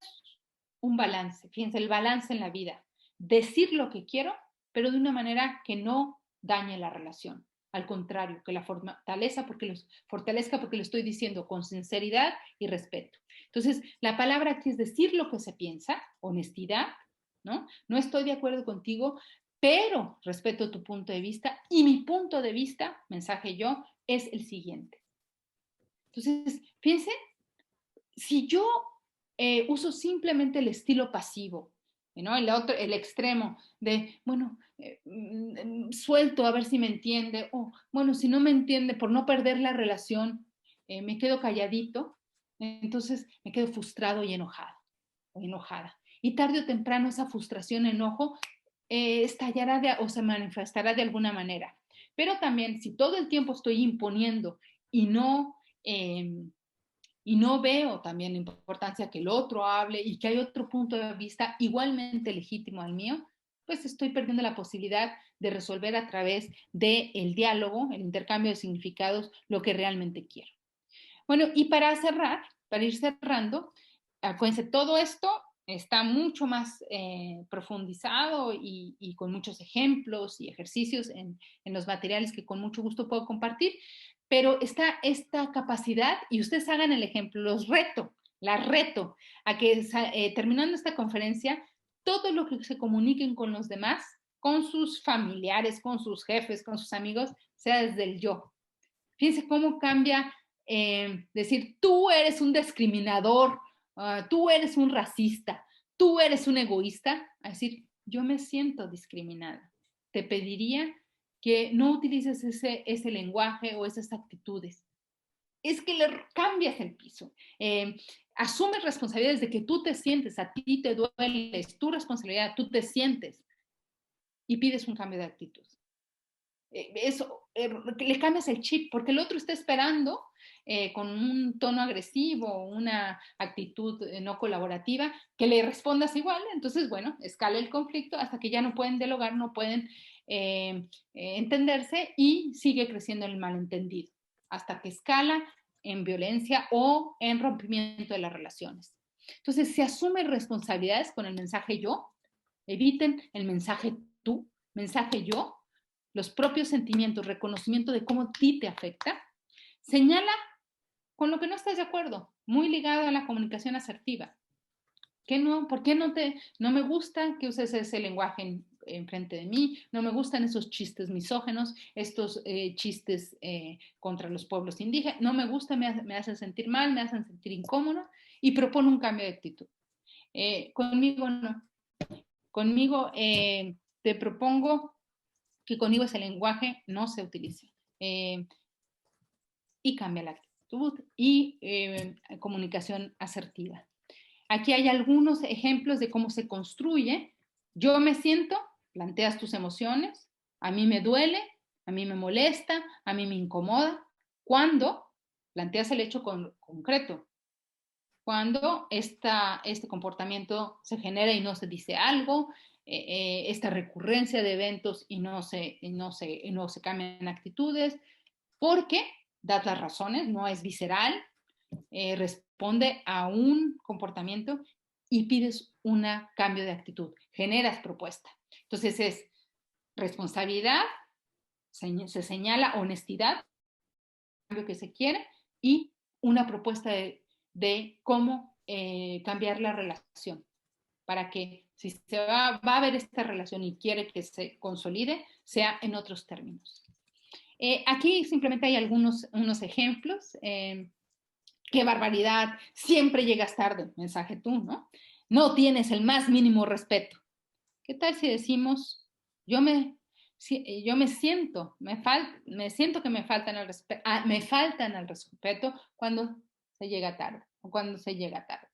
un balance. Fíjense, el balance en la vida. Decir lo que quiero, pero de una manera que no dañe la relación. Al contrario, que la fortalezca porque lo estoy diciendo con sinceridad y respeto. Entonces, la palabra aquí es decir lo que se piensa, honestidad, ¿no? No estoy de acuerdo contigo, pero respeto tu punto de vista y mi punto de vista, mensaje yo, es el siguiente. Entonces, fíjense, si yo uso simplemente el estilo pasivo, ¿no? El extremo de, bueno, suelto a ver si me entiende, o bueno, si no me entiende, por no perder la relación, me quedo calladito, entonces me quedo frustrado y enojado o enojada. Y tarde o temprano esa frustración, enojo, estallará o se manifestará de alguna manera. Pero también si todo el tiempo estoy imponiendo y no veo también la importancia que el otro hable y que hay otro punto de vista igualmente legítimo al mío, pues estoy perdiendo la posibilidad de resolver a través del diálogo, el intercambio de significados, lo que realmente quiero. Bueno, y para cerrar, para ir cerrando, acuérdense, todo esto está mucho más profundizado y con muchos ejemplos y ejercicios en los materiales que con mucho gusto puedo compartir, pero está esta capacidad, y ustedes hagan el ejemplo, las reto a que terminando esta conferencia, todo lo que se comuniquen con los demás, con sus familiares, con sus jefes, con sus amigos, sea desde el yo. Fíjense cómo cambia decir, tú eres un discriminador, tú eres un racista, tú eres un egoísta, a decir, yo me siento discriminada. Te pediría que no utilices ese lenguaje o esas actitudes. Es que le cambias el piso. Asumes responsabilidades de que tú te sientes, a ti te duele, es tu responsabilidad, tú te sientes y pides un cambio de actitud. Eso, le cambias el chip, porque el otro está esperando con un tono agresivo, una actitud no colaborativa, que le respondas igual. Entonces, bueno, escala el conflicto hasta que ya no pueden dialogar, no pueden entenderse y sigue creciendo el malentendido, hasta que escala en violencia o en rompimiento de las relaciones. Entonces, se asumen responsabilidades con el mensaje yo, eviten el mensaje tú, mensaje yo, los propios sentimientos, reconocimiento de cómo a ti te afecta, señala con lo que no estás de acuerdo, muy ligado a la comunicación asertiva. ¿Por qué no me gusta que uses ese lenguaje en frente de mí? No me gustan esos chistes misógenos, estos chistes contra los pueblos indígenas. No me gusta, me hacen sentir mal, me hacen sentir incómodo y propone un cambio de actitud. Conmigo no. Conmigo te propongo que conmigo ese lenguaje no se utilice. Y cambia la actitud y comunicación asertiva. Aquí hay algunos ejemplos de cómo se construye. Yo me siento, planteas tus emociones, a mí me duele, a mí me molesta, a mí me incomoda. Cuando planteas el hecho concreto, cuando este comportamiento se genera y no se dice algo, esta recurrencia de eventos y no se cambian actitudes, porque das las razones, no es visceral, responde a un comportamiento y pides un cambio de actitud, generas propuesta. Entonces es responsabilidad, se señala honestidad, cambio que se quiere y una propuesta de cómo cambiar la relación para que si se va a ver esta relación y quiere que se consolide, sea en otros términos. Aquí simplemente hay unos ejemplos. Qué barbaridad, siempre llegas tarde, mensaje tú, ¿no? No tienes el más mínimo respeto. ¿Qué tal si decimos, yo me siento, me siento que me faltan al respeto cuando se llega tarde o cuando se llega tarde.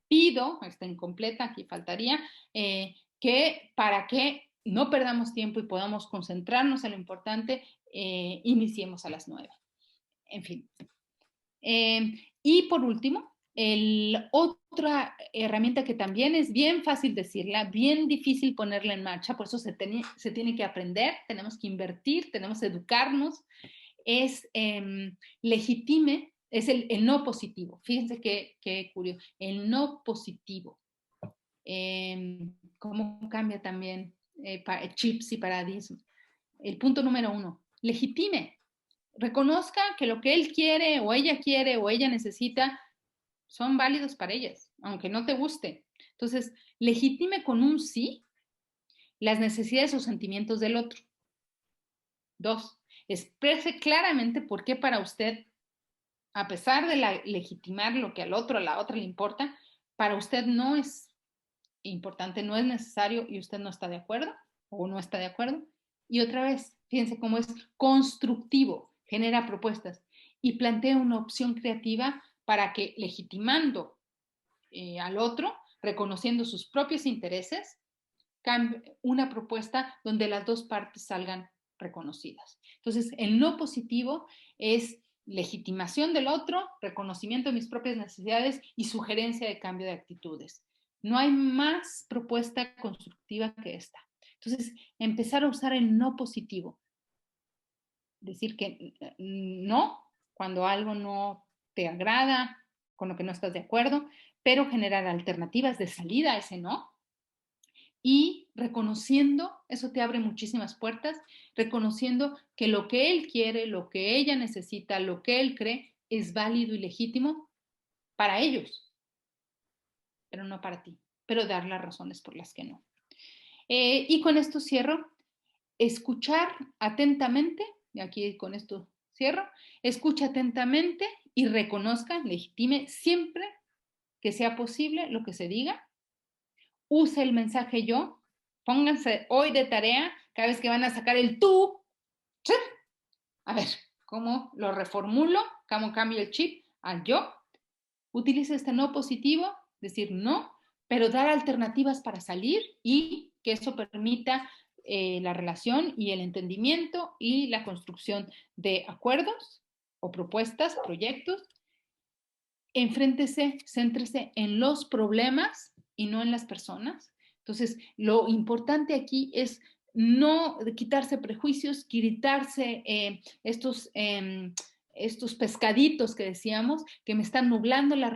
Pido, está incompleta, aquí faltaría, que para que no perdamos tiempo y podamos concentrarnos en lo importante, iniciemos a las 9. En fin. Y por último, otra herramienta que también es bien fácil decirla, bien difícil ponerla en marcha, por eso se tiene que aprender, tenemos que invertir, tenemos que educarnos, es legitime, es el no positivo. Fíjense qué curioso, el no positivo. Cómo cambia también chips y paradigmas. El punto número 1, legitime. Reconozca que lo que él quiere o ella necesita son válidos para ellas, aunque no te guste. Entonces, legitime con un sí las necesidades o sentimientos del otro. 2, exprese claramente por qué para usted, a pesar de legitimar lo que al otro o a la otra le importa, para usted no es importante, no es necesario y usted no está de acuerdo o no está de acuerdo. Y otra vez, fíjense cómo es constructivo, genera propuestas y plantea una opción creativa para que legitimando al otro, reconociendo sus propios intereses, una propuesta donde las dos partes salgan reconocidas. Entonces, el no positivo es legitimación del otro, reconocimiento de mis propias necesidades y sugerencia de cambio de actitudes. No hay más propuesta constructiva que esta. Entonces, empezar a usar el no positivo. Decir que no, cuando algo no te agrada, con lo que no estás de acuerdo, pero generar alternativas de salida a ese no. Y reconociendo, eso te abre muchísimas puertas, reconociendo que lo que él quiere, lo que ella necesita, lo que él cree es válido y legítimo para ellos, pero no para ti, pero dar las razones por las que no. Y con esto cierro, escuchar atentamente, y aquí con esto cierro, escucha atentamente y reconozca, legitime siempre que sea posible lo que se diga, use el mensaje yo, pónganse hoy de tarea, cada vez que van a sacar el tú, a ver, ¿cómo lo reformulo? ¿Cómo cambio el chip al yo? Utilice este no positivo, decir no, pero dar alternativas para salir y que eso permita la relación y el entendimiento y la construcción de acuerdos o propuestas, proyectos. Enfréntese, céntrese en los problemas y no en las personas. Entonces, lo importante aquí es no quitarse prejuicios, quitarse estos pescaditos que decíamos, que me están nublando la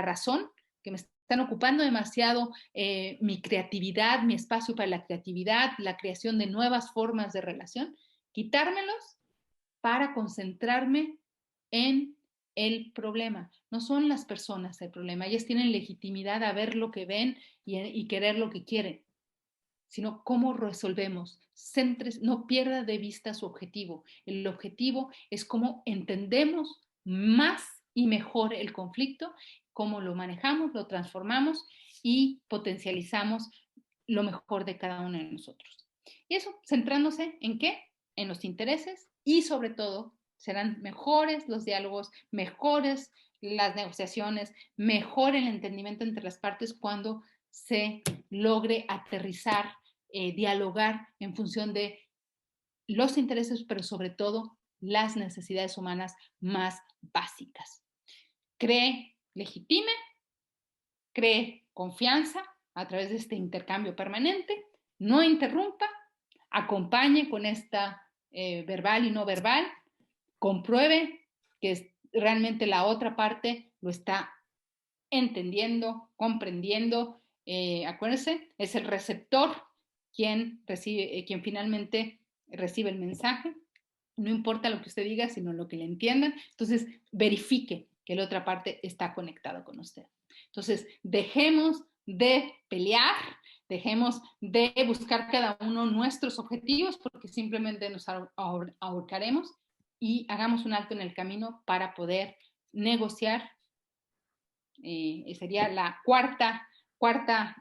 razón, que me están ocupando demasiado mi creatividad, mi espacio para la creatividad, la creación de nuevas formas de relación, quitármelos para concentrarme en el problema. No son las personas el problema, ellas tienen legitimidad a ver lo que ven y querer lo que quieren, sino cómo resolvemos. No pierda de vista su objetivo. El objetivo es cómo entendemos más y mejor el conflicto, cómo lo manejamos, lo transformamos y potencializamos lo mejor de cada uno de nosotros. Y eso, centrándose en qué, en los intereses y sobre todo serán mejores los diálogos, mejores las negociaciones, mejor el entendimiento entre las partes cuando se logre aterrizar, dialogar en función de los intereses, pero sobre todo las necesidades humanas más básicas. Cree legitime, cree confianza a través de este intercambio permanente, no interrumpa, acompañe con esta verbal y no verbal, compruebe que realmente la otra parte lo está entendiendo, comprendiendo. Acuérdense, es el receptor quien finalmente recibe el mensaje. No importa lo que usted diga, sino lo que le entiendan. Entonces, verifique que la otra parte está conectada con usted. Entonces, dejemos de pelear, dejemos de buscar cada uno nuestros objetivos porque simplemente nos ahorcaremos y hagamos un alto en el camino para poder negociar. Sería la cuarta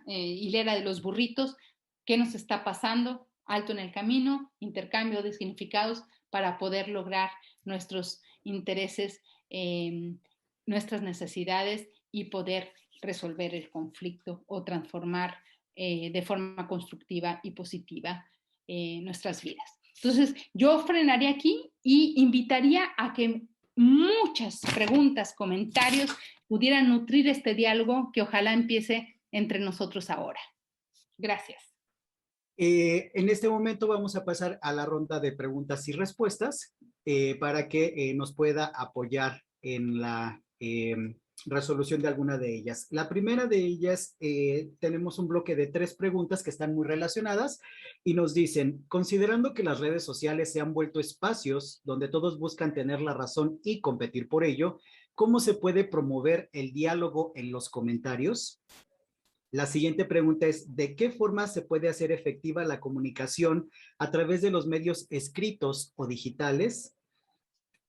hilera de los burritos. ¿Qué nos está pasando? Alto en el camino, intercambio de significados para poder lograr nuestros intereses, nuestras necesidades y poder resolver el conflicto o transformar de forma constructiva y positiva nuestras vidas. Entonces, yo frenaría aquí y invitaría a que muchas preguntas, comentarios pudieran nutrir este diálogo que ojalá empiece entre nosotros ahora. Gracias. En este momento vamos a pasar a la ronda de preguntas y respuestas para que nos pueda apoyar en la resolución de alguna de ellas. La primera de ellas, tenemos un bloque de 3 preguntas que están muy relacionadas y nos dicen, considerando que las redes sociales se han vuelto espacios donde todos buscan tener la razón y competir por ello, ¿cómo se puede promover el diálogo en los comentarios? La siguiente pregunta es, ¿de qué forma se puede hacer efectiva la comunicación a través de los medios escritos o digitales?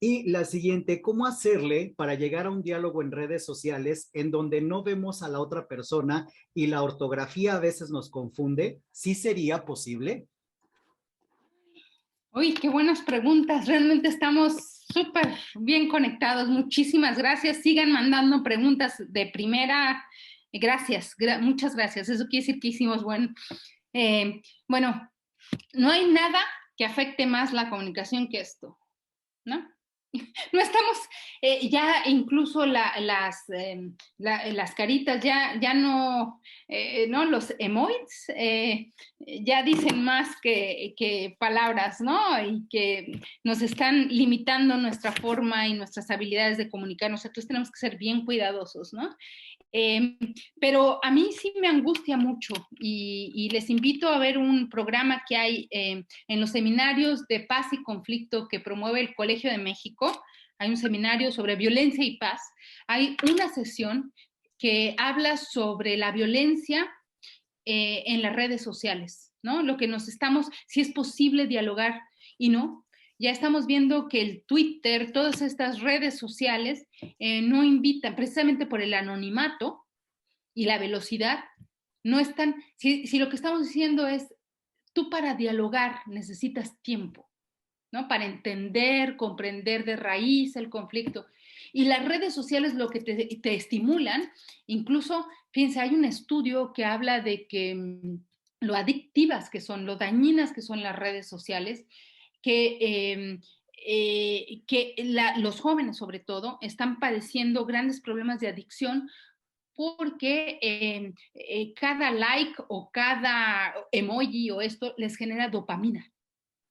Y la siguiente, ¿cómo hacerle para llegar a un diálogo en redes sociales en donde no vemos a la otra persona y la ortografía a veces nos confunde? ¿Sí sería posible? Uy, qué buenas preguntas. Realmente estamos súper bien conectados. Muchísimas gracias. Sigan mandando preguntas de primera. Gracias, muchas gracias. Eso quiere decir que hicimos bueno, no hay nada que afecte más la comunicación que esto, ¿no? No estamos, ya incluso las caritas, ya no, ¿no? Los emojis ya dicen más que palabras, ¿no? Y que nos están limitando nuestra forma y nuestras habilidades de comunicarnos. Entonces tenemos que ser bien cuidadosos, ¿no? Pero a mí sí me angustia mucho y les invito a ver un programa que hay en los seminarios de paz y conflicto que promueve el Colegio de México. Hay un seminario sobre violencia y paz. Hay una sesión que habla sobre la violencia en las redes sociales, ¿no? Lo que nos estamos, si es posible dialogar y no. Ya estamos viendo que el Twitter, todas estas redes sociales no invitan, precisamente por el anonimato y la velocidad, no están, si lo que estamos diciendo es, tú para dialogar necesitas tiempo, ¿no? Para entender, comprender de raíz el conflicto. Y las redes sociales lo que te estimulan, incluso, fíjense, hay un estudio que habla de que lo adictivas que son, lo dañinas que son las redes sociales, que los jóvenes sobre todo están padeciendo grandes problemas de adicción porque cada like o cada emoji o esto les genera dopamina.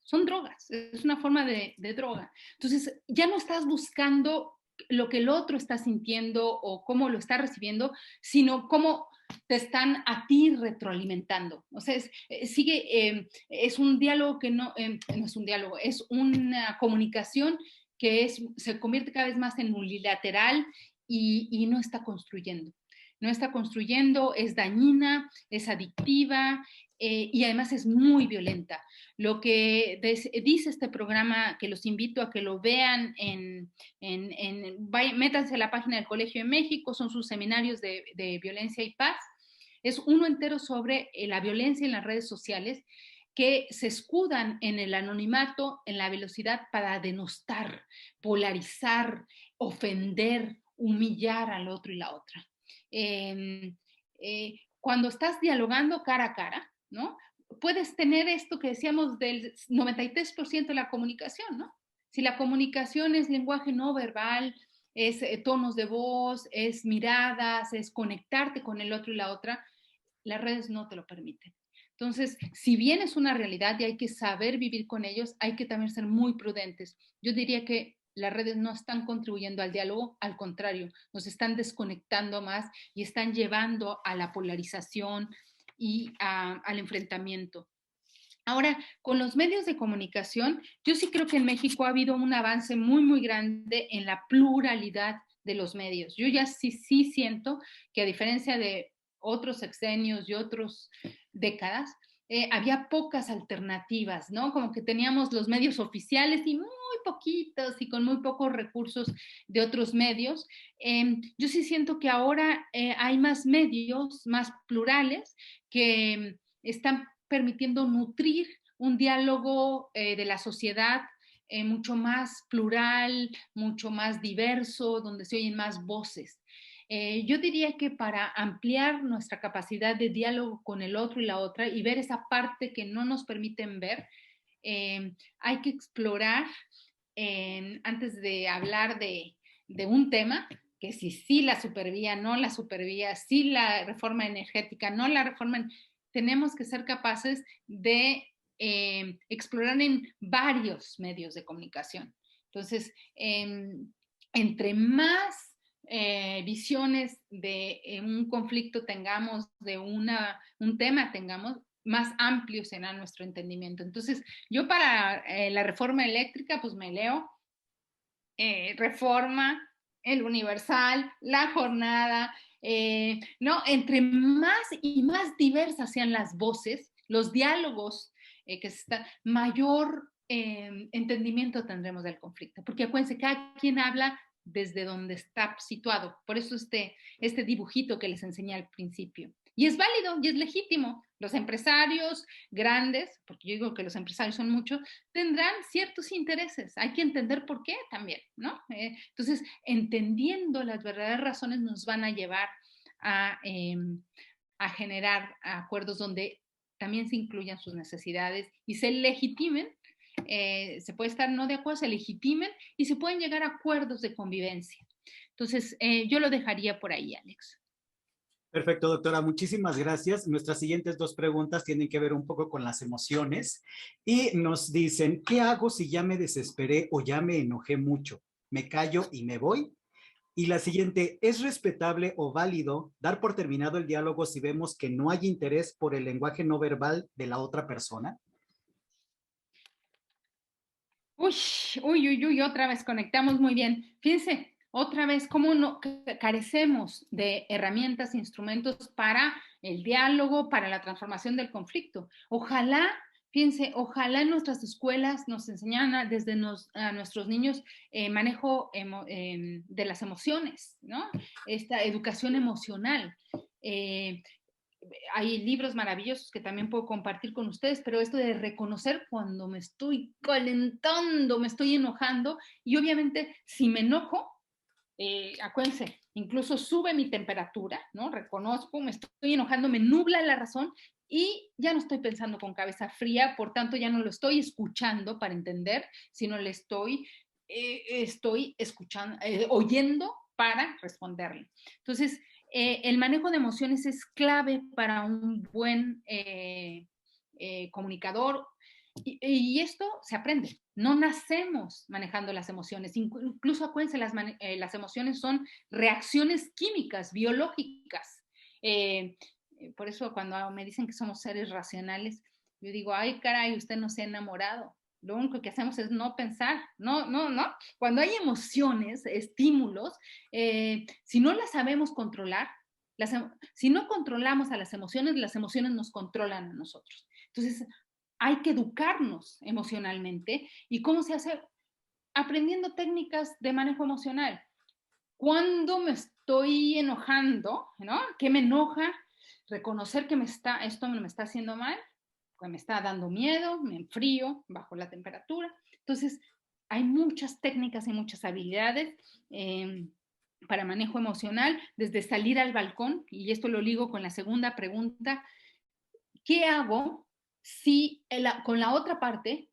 Son drogas, es una forma de droga. Entonces, ya no estás buscando lo que el otro está sintiendo o cómo lo está recibiendo, sino cómo te están a ti retroalimentando. O sea, es un diálogo que no es un diálogo, es una comunicación que se convierte cada vez más en unilateral y no está construyendo. No está construyendo, es dañina, es adictiva y además es muy violenta. Lo que dice este programa, que los invito a que lo vean métanse a la página del Colegio de México, son sus seminarios de violencia y paz. Es uno entero sobre la violencia en las redes sociales que se escudan en el anonimato, en la velocidad para denostar, polarizar, ofender, humillar al otro y la otra. Cuando estás dialogando cara a cara, ¿no? Puedes tener esto que decíamos del 93% de la comunicación, ¿no? Si la comunicación es lenguaje no verbal, es tonos de voz, es miradas, es conectarte con el otro y la otra, las redes no te lo permiten. Entonces, si bien es una realidad y hay que saber vivir con ellos, hay que también ser muy prudentes. Yo diría que las redes no están contribuyendo al diálogo, al contrario, nos están desconectando más y están llevando a la polarización y al enfrentamiento. Ahora, con los medios de comunicación, yo sí creo que en México ha habido un avance muy, muy grande en la pluralidad de los medios. Yo ya sí siento que a diferencia de otros sexenios y otras décadas, había pocas alternativas, ¿no? Como que teníamos los medios oficiales y muy poquitos y con muy pocos recursos de otros medios. Yo sí siento que ahora hay más medios, más plurales, que están permitiendo nutrir un diálogo de la sociedad mucho más plural, mucho más diverso, donde se oyen más voces. Yo diría que para ampliar nuestra capacidad de diálogo con el otro y la otra y ver esa parte que no nos permiten ver, hay que explorar, antes de hablar de un tema, que si la supervía, no la supervía, si la reforma energética, no la reforma, tenemos que ser capaces de explorar en varios medios de comunicación. Entonces, entre más visiones de un conflicto tengamos, de un tema tengamos, más amplio será nuestro entendimiento. Entonces, yo para la reforma eléctrica, pues me leo Reforma, El Universal, La Jornada, ¿no? Entre más y más diversas sean las voces, los diálogos que se están, mayor entendimiento tendremos del conflicto, porque acuérdense, cada quien habla desde donde está situado. Por eso este dibujito que les enseñé al principio. Y es válido y es legítimo. Los empresarios grandes, porque yo digo que los empresarios son muchos, tendrán ciertos intereses. Hay que entender por qué también, ¿no? Entonces, entendiendo las verdaderas razones nos van a llevar a generar acuerdos donde también se incluyan sus necesidades y se legitimen se puede estar no de acuerdo, se legitimen y se pueden llegar a acuerdos de convivencia. Entonces, yo lo dejaría por ahí, Alex. Perfecto, doctora. Muchísimas gracias. Nuestras siguientes dos preguntas tienen que ver un poco con las emociones y nos dicen, ¿qué hago si ya me desesperé o ya me enojé mucho? ¿Me callo y me voy? Y la siguiente, ¿es respetable o válido dar por terminado el diálogo si vemos que no hay interés por el lenguaje no verbal de la otra persona? Uy, uy, uy, uy, otra vez conectamos muy bien. Fíjense, otra vez, cómo no carecemos de herramientas, instrumentos para el diálogo, para la transformación del conflicto. Ojalá, fíjense, ojalá en nuestras escuelas nos enseñaran desde a nuestros niños manejo de las emociones, ¿no? Esta educación emocional. Eh, Hay libros maravillosos que también puedo compartir con ustedes, pero esto de reconocer cuando me estoy calentando, me estoy enojando, y obviamente si me enojo, acuérdense, incluso sube mi temperatura, ¿no? Reconozco, me estoy enojando, me nubla la razón y ya no estoy pensando con cabeza fría, por tanto ya no lo estoy escuchando para entender, sino le estoy escuchando, oyendo para responderle. Entonces, el manejo de emociones es clave para un buen comunicador y esto se aprende. No nacemos manejando las emociones. Incluso acuérdense, las emociones son reacciones químicas, biológicas. Por eso cuando me dicen que somos seres racionales, yo digo, ay, caray, usted no se ha enamorado. Lo único que hacemos es no pensar. No, no, no. Cuando hay emociones, estímulos, si no las sabemos controlar, si no controlamos a las emociones nos controlan a nosotros. Entonces, hay que educarnos emocionalmente. ¿Y cómo se hace? Aprendiendo técnicas de manejo emocional. Cuando me estoy enojando, ¿no? ¿Qué me enoja? Reconocer que esto me está haciendo mal, que me está dando miedo, me enfrío, bajo la temperatura. Entonces, hay muchas técnicas y muchas habilidades para manejo emocional, desde salir al balcón, y esto lo ligo con la segunda pregunta, ¿qué hago si con la otra parte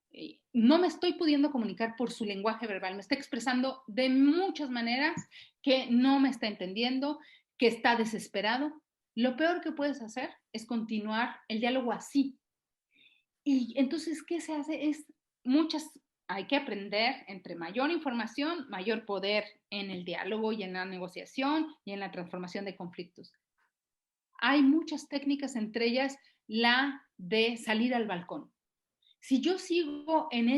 no me estoy pudiendo comunicar por su lenguaje verbal? Me está expresando de muchas maneras que no me está entendiendo, que está desesperado. Lo peor que puedes hacer es continuar el diálogo así. Y entonces, ¿qué se hace? Hay que aprender, entre mayor información, mayor poder en el diálogo y en la negociación y en la transformación de conflictos. Hay muchas técnicas, entre ellas la de salir al balcón. Si yo sigo en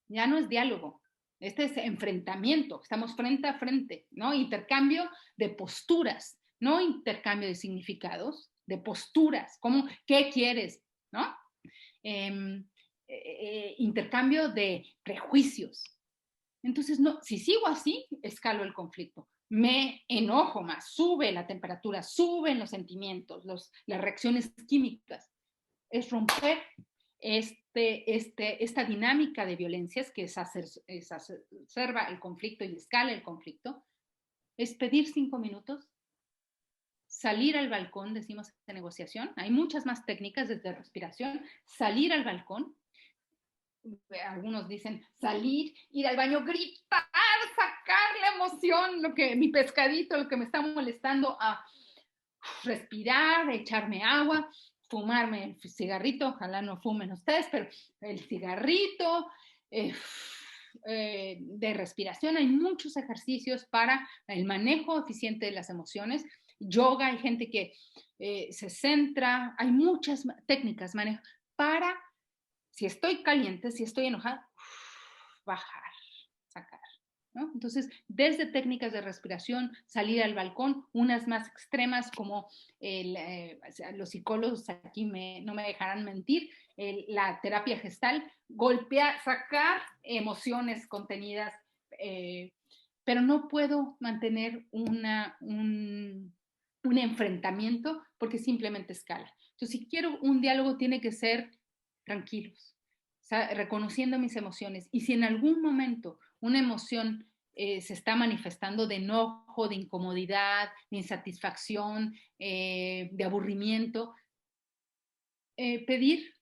ya no es diálogo, este es enfrentamiento, estamos frente a frente, ¿no? Intercambio de posturas, no intercambio de significados, de posturas, como, ¿qué quieres? ¿No? Intercambio de prejuicios. Entonces, no, si sigo así, escalo el conflicto. Me enojo más, sube la temperatura, suben los sentimientos, las reacciones químicas. Es romper esta dinámica de violencias que exacerba el conflicto y escala el conflicto. Es pedir 5 minutos, salir al balcón, decimos de negociación. Hay muchas más técnicas desde respiración, salir al balcón. Algunos dicen salir, ir al baño, gritar, sacar la emoción, mi pescadito, lo que me está molestando, a respirar, echarme agua, fumarme el cigarrito, ojalá no fumen ustedes, pero el cigarrito, de respiración. Hay muchos ejercicios para el manejo eficiente de las emociones. Yoga, hay gente que se centra, hay muchas técnicas manejo para, si estoy caliente, si estoy enojada, bajar, sacar. ¿No? Entonces, desde técnicas de respiración, salir al balcón, unas más extremas como los psicólogos aquí no me dejarán mentir, la terapia gestal, golpear, sacar emociones contenidas, pero no puedo mantener un enfrentamiento porque simplemente escala. Entonces, si quiero un diálogo, tiene que ser tranquilos, reconociendo mis emociones. Y si en algún momento una emoción se está manifestando de enojo, de incomodidad, de insatisfacción, de aburrimiento, pedir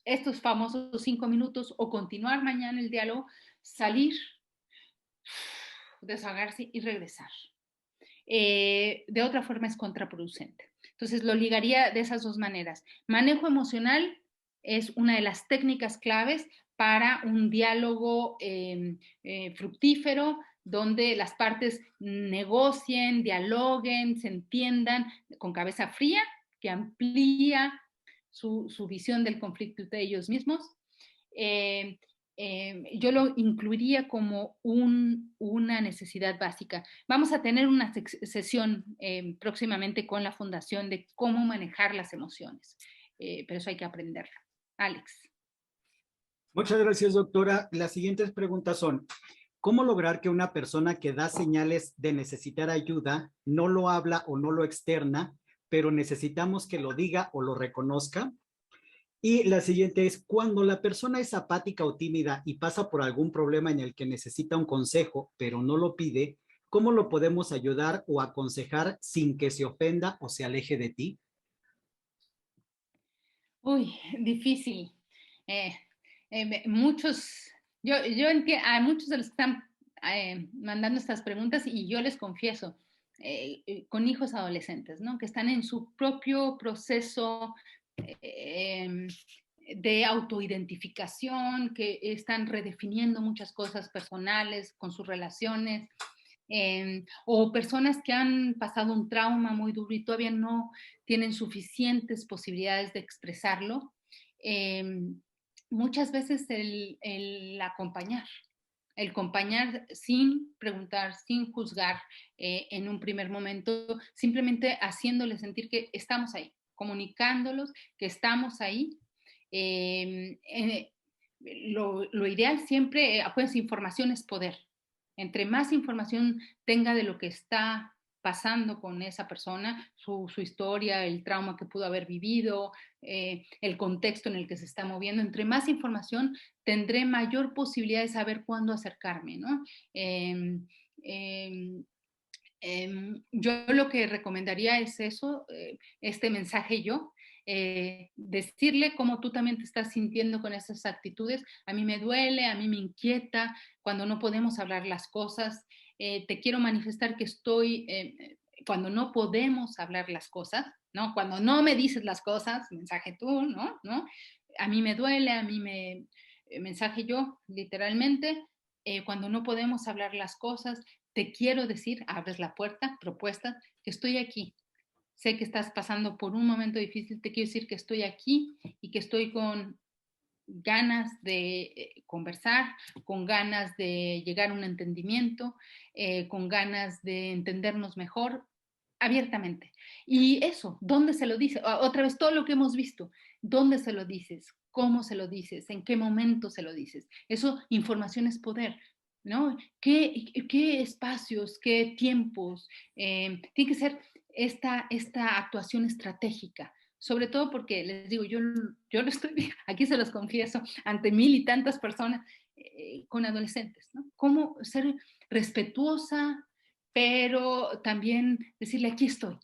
estos famosos 5 minutos o continuar mañana el diálogo, salir, deshagarse y regresar. De otra forma es contraproducente. Entonces lo ligaría de esas dos maneras. Manejo emocional es una de las técnicas claves para un diálogo fructífero, donde las partes negocien, dialoguen, se entiendan con cabeza fría, que amplía su visión del conflicto de ellos mismos. Yo lo incluiría como una necesidad básica. Vamos a tener una sesión próximamente con la Fundación de cómo manejar las emociones, pero eso hay que aprenderlo. Alex. Muchas gracias, doctora. Las siguientes preguntas son, ¿cómo lograr que una persona que da señales de necesitar ayuda no lo habla o no lo externa, pero necesitamos que lo diga o lo reconozca? Y la siguiente es, cuando la persona es apática o tímida y pasa por algún problema en el que necesita un consejo, pero no lo pide, ¿cómo lo podemos ayudar o aconsejar sin que se ofenda o se aleje de ti? Uy, difícil. Eh, muchos, yo entiendo, a muchos de los que están mandando estas preguntas, y yo les confieso, con hijos adolescentes, ¿no? Que están en su propio proceso eh, de autoidentificación, que están redefiniendo muchas cosas personales con sus relaciones, o personas que han pasado un trauma muy duro y todavía no tienen suficientes posibilidades de expresarlo. Eh, Muchas veces el acompañar sin preguntar, sin juzgar en un primer momento, simplemente haciéndoles sentir que estamos ahí, comunicándolos que estamos ahí. Eh, eh, lo ideal siempre, pues información es poder. Entre más información tenga de lo que está pasando con esa persona, su historia, el trauma que pudo haber vivido, el contexto en el que se está moviendo, entre más información tendré mayor posibilidad de saber cuándo acercarme, ¿no? Eh, eh, yo lo que recomendaría es eso, este mensaje yo, decirle cómo tú también te estás sintiendo con esas actitudes. A mí me duele, a mí me inquieta cuando no podemos hablar las cosas. Te quiero manifestar que estoy, cuando no podemos hablar las cosas, ¿no? Cuando no me dices las cosas, mensaje tú, ¿no? ¿No? A mí me duele, a mí me, mensaje yo, literalmente. Cuando no podemos hablar las cosas, te quiero decir, abres la puerta, propuesta, que estoy aquí. Sé que estás pasando por un momento difícil, te quiero decir que estoy aquí y que estoy con ganas de conversar, con ganas de llegar a un entendimiento, con ganas de entendernos mejor abiertamente. Y eso, ¿dónde se lo dice? Otra vez, todo lo que hemos visto, ¿dónde se lo dices? ¿Cómo se lo dices? ¿En qué momento se lo dices? Eso, información es poder, ¿no? ¿Qué espacios, qué tiempos? Tiene que ser esta actuación estratégica, sobre todo porque les digo, yo lo estoy, aquí se los confieso, ante mil y tantas personas con adolescentes, ¿no? Cómo ser respetuosa, pero también decirle, aquí estoy,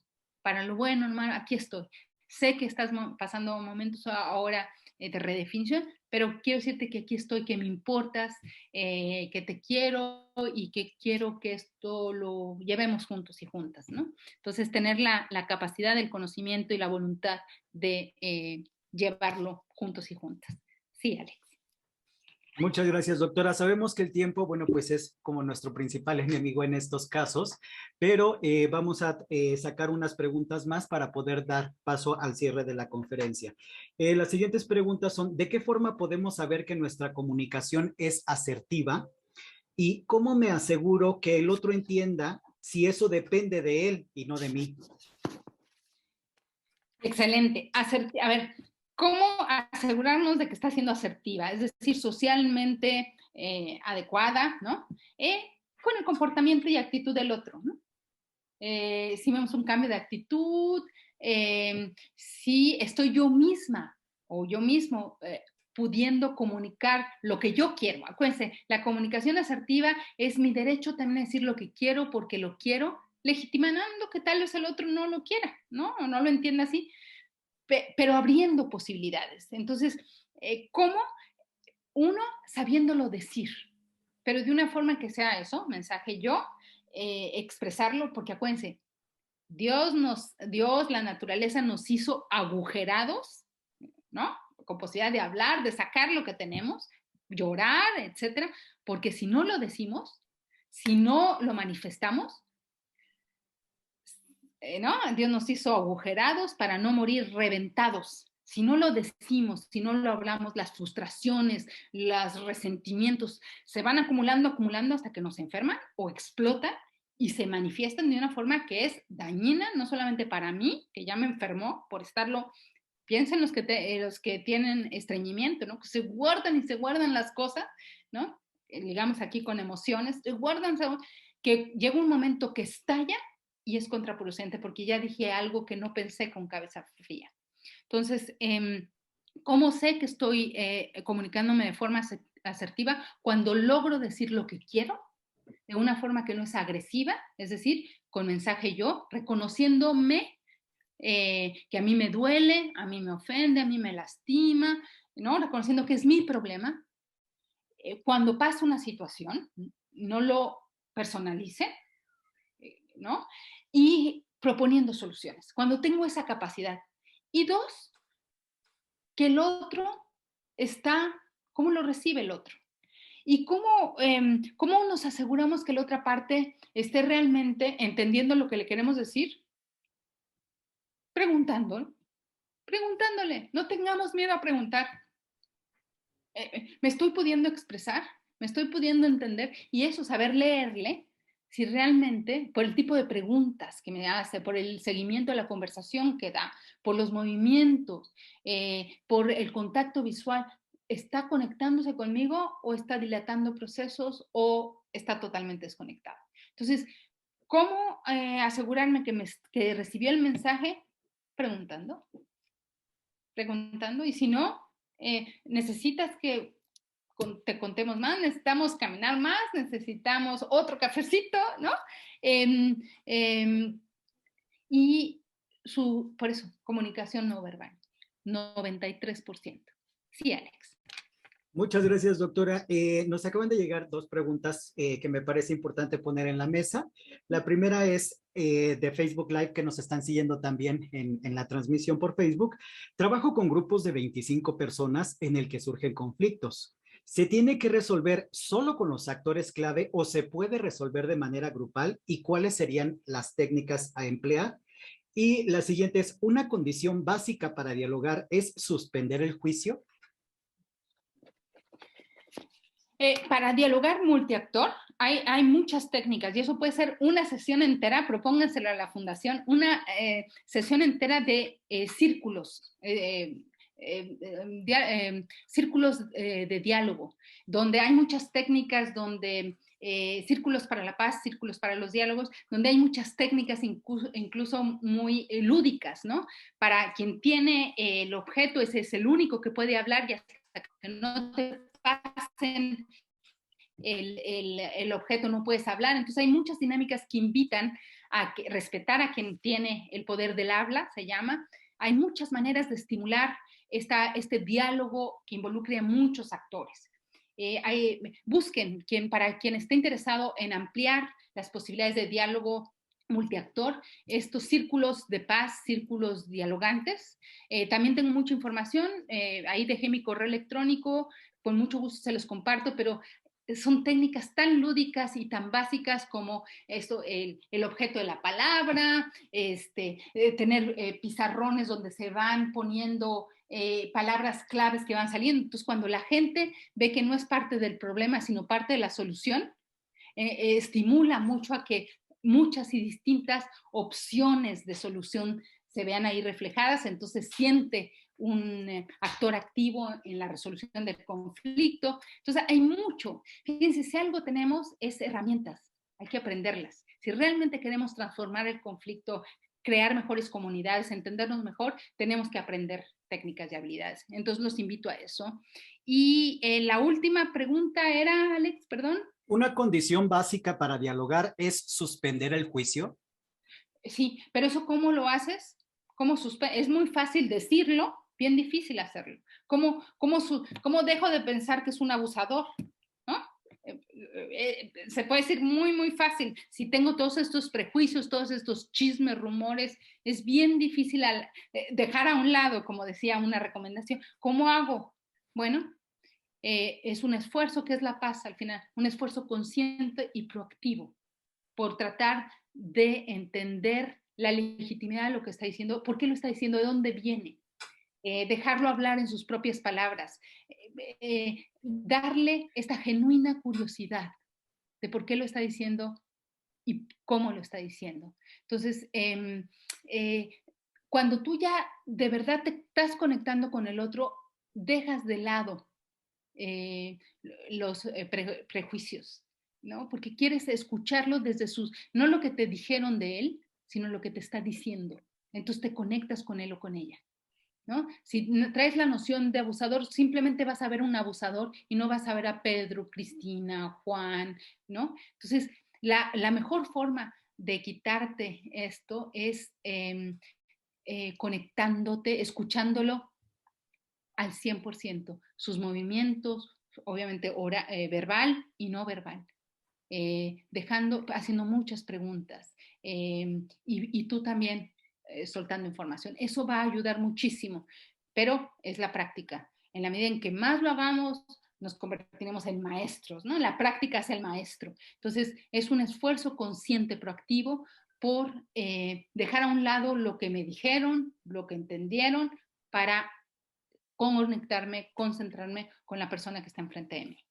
para lo bueno, hermano, aquí estoy. Sé que estás pasando momentos ahora de redefinición, pero quiero decirte que aquí estoy, que me importas, que te quiero y que quiero que esto lo llevemos juntos y juntas, ¿no? Entonces, tener la capacidad, el conocimiento y la voluntad de llevarlo juntos y juntas. Sí, Alex. Muchas gracias, doctora. Sabemos que el tiempo, bueno, pues es como nuestro principal enemigo en estos casos, pero vamos a sacar unas preguntas más para poder dar paso al cierre de la conferencia. Las siguientes preguntas son, ¿de qué forma podemos saber que nuestra comunicación es asertiva? ¿Y cómo me aseguro que el otro entienda si eso depende de él y no de mí? Excelente. A ver, ¿cómo asegurarnos de que está siendo asertiva? Es decir, socialmente adecuada, ¿no? Con el comportamiento y actitud del otro, ¿no? Si vemos un cambio de actitud, si estoy yo misma o yo mismo pudiendo comunicar lo que yo quiero. Acuérdense, la comunicación asertiva es mi derecho también a decir lo que quiero porque lo quiero, legitimando que tal vez el otro no lo quiera, ¿no? O no lo entienda así, pero abriendo posibilidades. Entonces, ¿Cómo? Uno, sabiéndolo decir, pero de una forma que sea eso, mensaje yo, expresarlo, porque acuérdense, Dios, la naturaleza nos hizo agujerados, ¿no? Con posibilidad de hablar, de sacar lo que tenemos, llorar, etcétera, porque si no lo decimos, si no lo manifestamos, ¿no? Dios nos hizo agujerados para no morir reventados. Si no lo decimos, si no lo hablamos, las frustraciones, los resentimientos se van acumulando, acumulando hasta que nos enferman o explotan y se manifiestan de una forma que es dañina, no solamente para mí, que ya me enfermó por estarlo. Piensen los que tienen estreñimiento, ¿no? Que se guardan y se guardan las cosas, ¿no? Digamos aquí con emociones, se guardan, que llega un momento que estalla y es contraproducente porque ya dije algo que no pensé con cabeza fría. Entonces, ¿cómo sé que estoy comunicándome de forma asertiva? Cuando logro decir lo que quiero de una forma que no es agresiva, es decir, con mensaje yo, reconociéndome que a mí me duele, a mí me ofende, a mí me lastima, ¿no? Reconociendo que es mi problema. Cuando pasa una situación, no lo personalice, ¿no? Y proponiendo soluciones, cuando tengo esa capacidad. Y dos, que el otro está, ¿cómo lo recibe el otro? ¿Y cómo nos aseguramos que la otra parte esté realmente entendiendo lo que le queremos decir? Preguntando, preguntándole, no tengamos miedo a preguntar. ¿Me estoy pudiendo expresar? ¿Me estoy pudiendo entender? Y eso, saber leerle, si realmente, por el tipo de preguntas que me hace, por el seguimiento de la conversación que da, por los movimientos, por el contacto visual, ¿está conectándose conmigo o está dilatando procesos o está totalmente desconectado? Entonces, ¿cómo asegurarme que recibió el mensaje? Preguntando, preguntando, y si no, necesitas que te contemos más, necesitamos caminar más, necesitamos otro cafecito, ¿no? Eh, eh, y por eso, comunicación no verbal, 93%. Sí, Alex. Muchas gracias, doctora. Nos acaban de llegar dos preguntas que me parece importante poner en la mesa. La primera es de Facebook Live, que nos están siguiendo también en la transmisión por Facebook. Trabajo con grupos de 25 personas en el que surgen conflictos. ¿Se tiene que resolver solo con los actores clave o se puede resolver de manera grupal? ¿Y cuáles serían las técnicas a emplear? Y la siguiente es, ¿una condición básica para dialogar es suspender el juicio? Para dialogar multiactor hay muchas técnicas y eso puede ser una sesión entera, propónganselo a la fundación, una sesión entera de círculos, círculos de diálogo, donde hay muchas técnicas, donde círculos para la paz, círculos para los diálogos, donde hay muchas técnicas incluso muy lúdicas, ¿no? Para quien tiene el objeto, ese es el único que puede hablar y hasta que no te pasen el objeto no puedes hablar. Entonces hay muchas dinámicas que invitan a respetar a quien tiene el poder del habla, se llama. Hay muchas maneras de estimular este diálogo que involucre a muchos actores. Busquen, para quien esté interesado en ampliar las posibilidades de diálogo multiactor, estos círculos de paz, círculos dialogantes. También tengo mucha información, ahí dejé mi correo electrónico, con mucho gusto se los comparto, pero son técnicas tan lúdicas y tan básicas como esto, el objeto de la palabra, tener pizarrones donde se van poniendo palabras claves que van saliendo. Entonces, cuando la gente ve que no es parte del problema, sino parte de la solución, estimula mucho a que muchas y distintas opciones de solución se vean ahí reflejadas, entonces siente un actor activo en la resolución del conflicto. Entonces hay mucho. Fíjense, si algo tenemos es herramientas, hay que aprenderlas. Si realmente queremos transformar el conflicto, crear mejores comunidades, entendernos mejor, tenemos que aprender técnicas y habilidades. Entonces los invito a eso. Y la última pregunta era, Alex, perdón. ¿Una condición básica para dialogar es suspender el juicio? Sí, pero eso ¿cómo lo haces? ¿Cómo es muy fácil decirlo, bien difícil hacerlo. ¿Cómo dejo de pensar que es un abusador? ¿No? Se puede decir muy, muy fácil. Si tengo todos estos prejuicios, todos estos chismes, rumores, es bien difícil dejar a un lado, como decía una recomendación. ¿Cómo hago? Bueno, es un esfuerzo que es la paz al final, un esfuerzo consciente y proactivo por tratar de entender la legitimidad de lo que está diciendo, por qué lo está diciendo, de dónde viene, dejarlo hablar en sus propias palabras, darle esta genuina curiosidad de por qué lo está diciendo y cómo lo está diciendo. Entonces, eh, cuando tú ya de verdad te estás conectando con el otro, dejas de lado eh, los prejuicios, ¿no? Porque quieres escucharlo desde no lo que te dijeron de él, sino lo que te está diciendo. Entonces te conectas con él o con ella, ¿no? Si traes la noción de abusador, simplemente vas a ver un abusador y no vas a ver a Pedro, Cristina, Juan, ¿no? Entonces, la mejor forma de quitarte esto es conectándote, escuchándolo al 100%, sus movimientos, obviamente verbal y no verbal, haciendo muchas preguntas y tú también soltando información. Eso va a ayudar muchísimo, pero es la práctica. En la medida en que más lo hagamos, nos convertiremos en maestros, ¿no? La práctica es el maestro. Entonces, es un esfuerzo consciente, proactivo, por dejar a un lado lo que me dijeron, lo que entendieron, para conectarme, concentrarme con la persona que está enfrente de mí.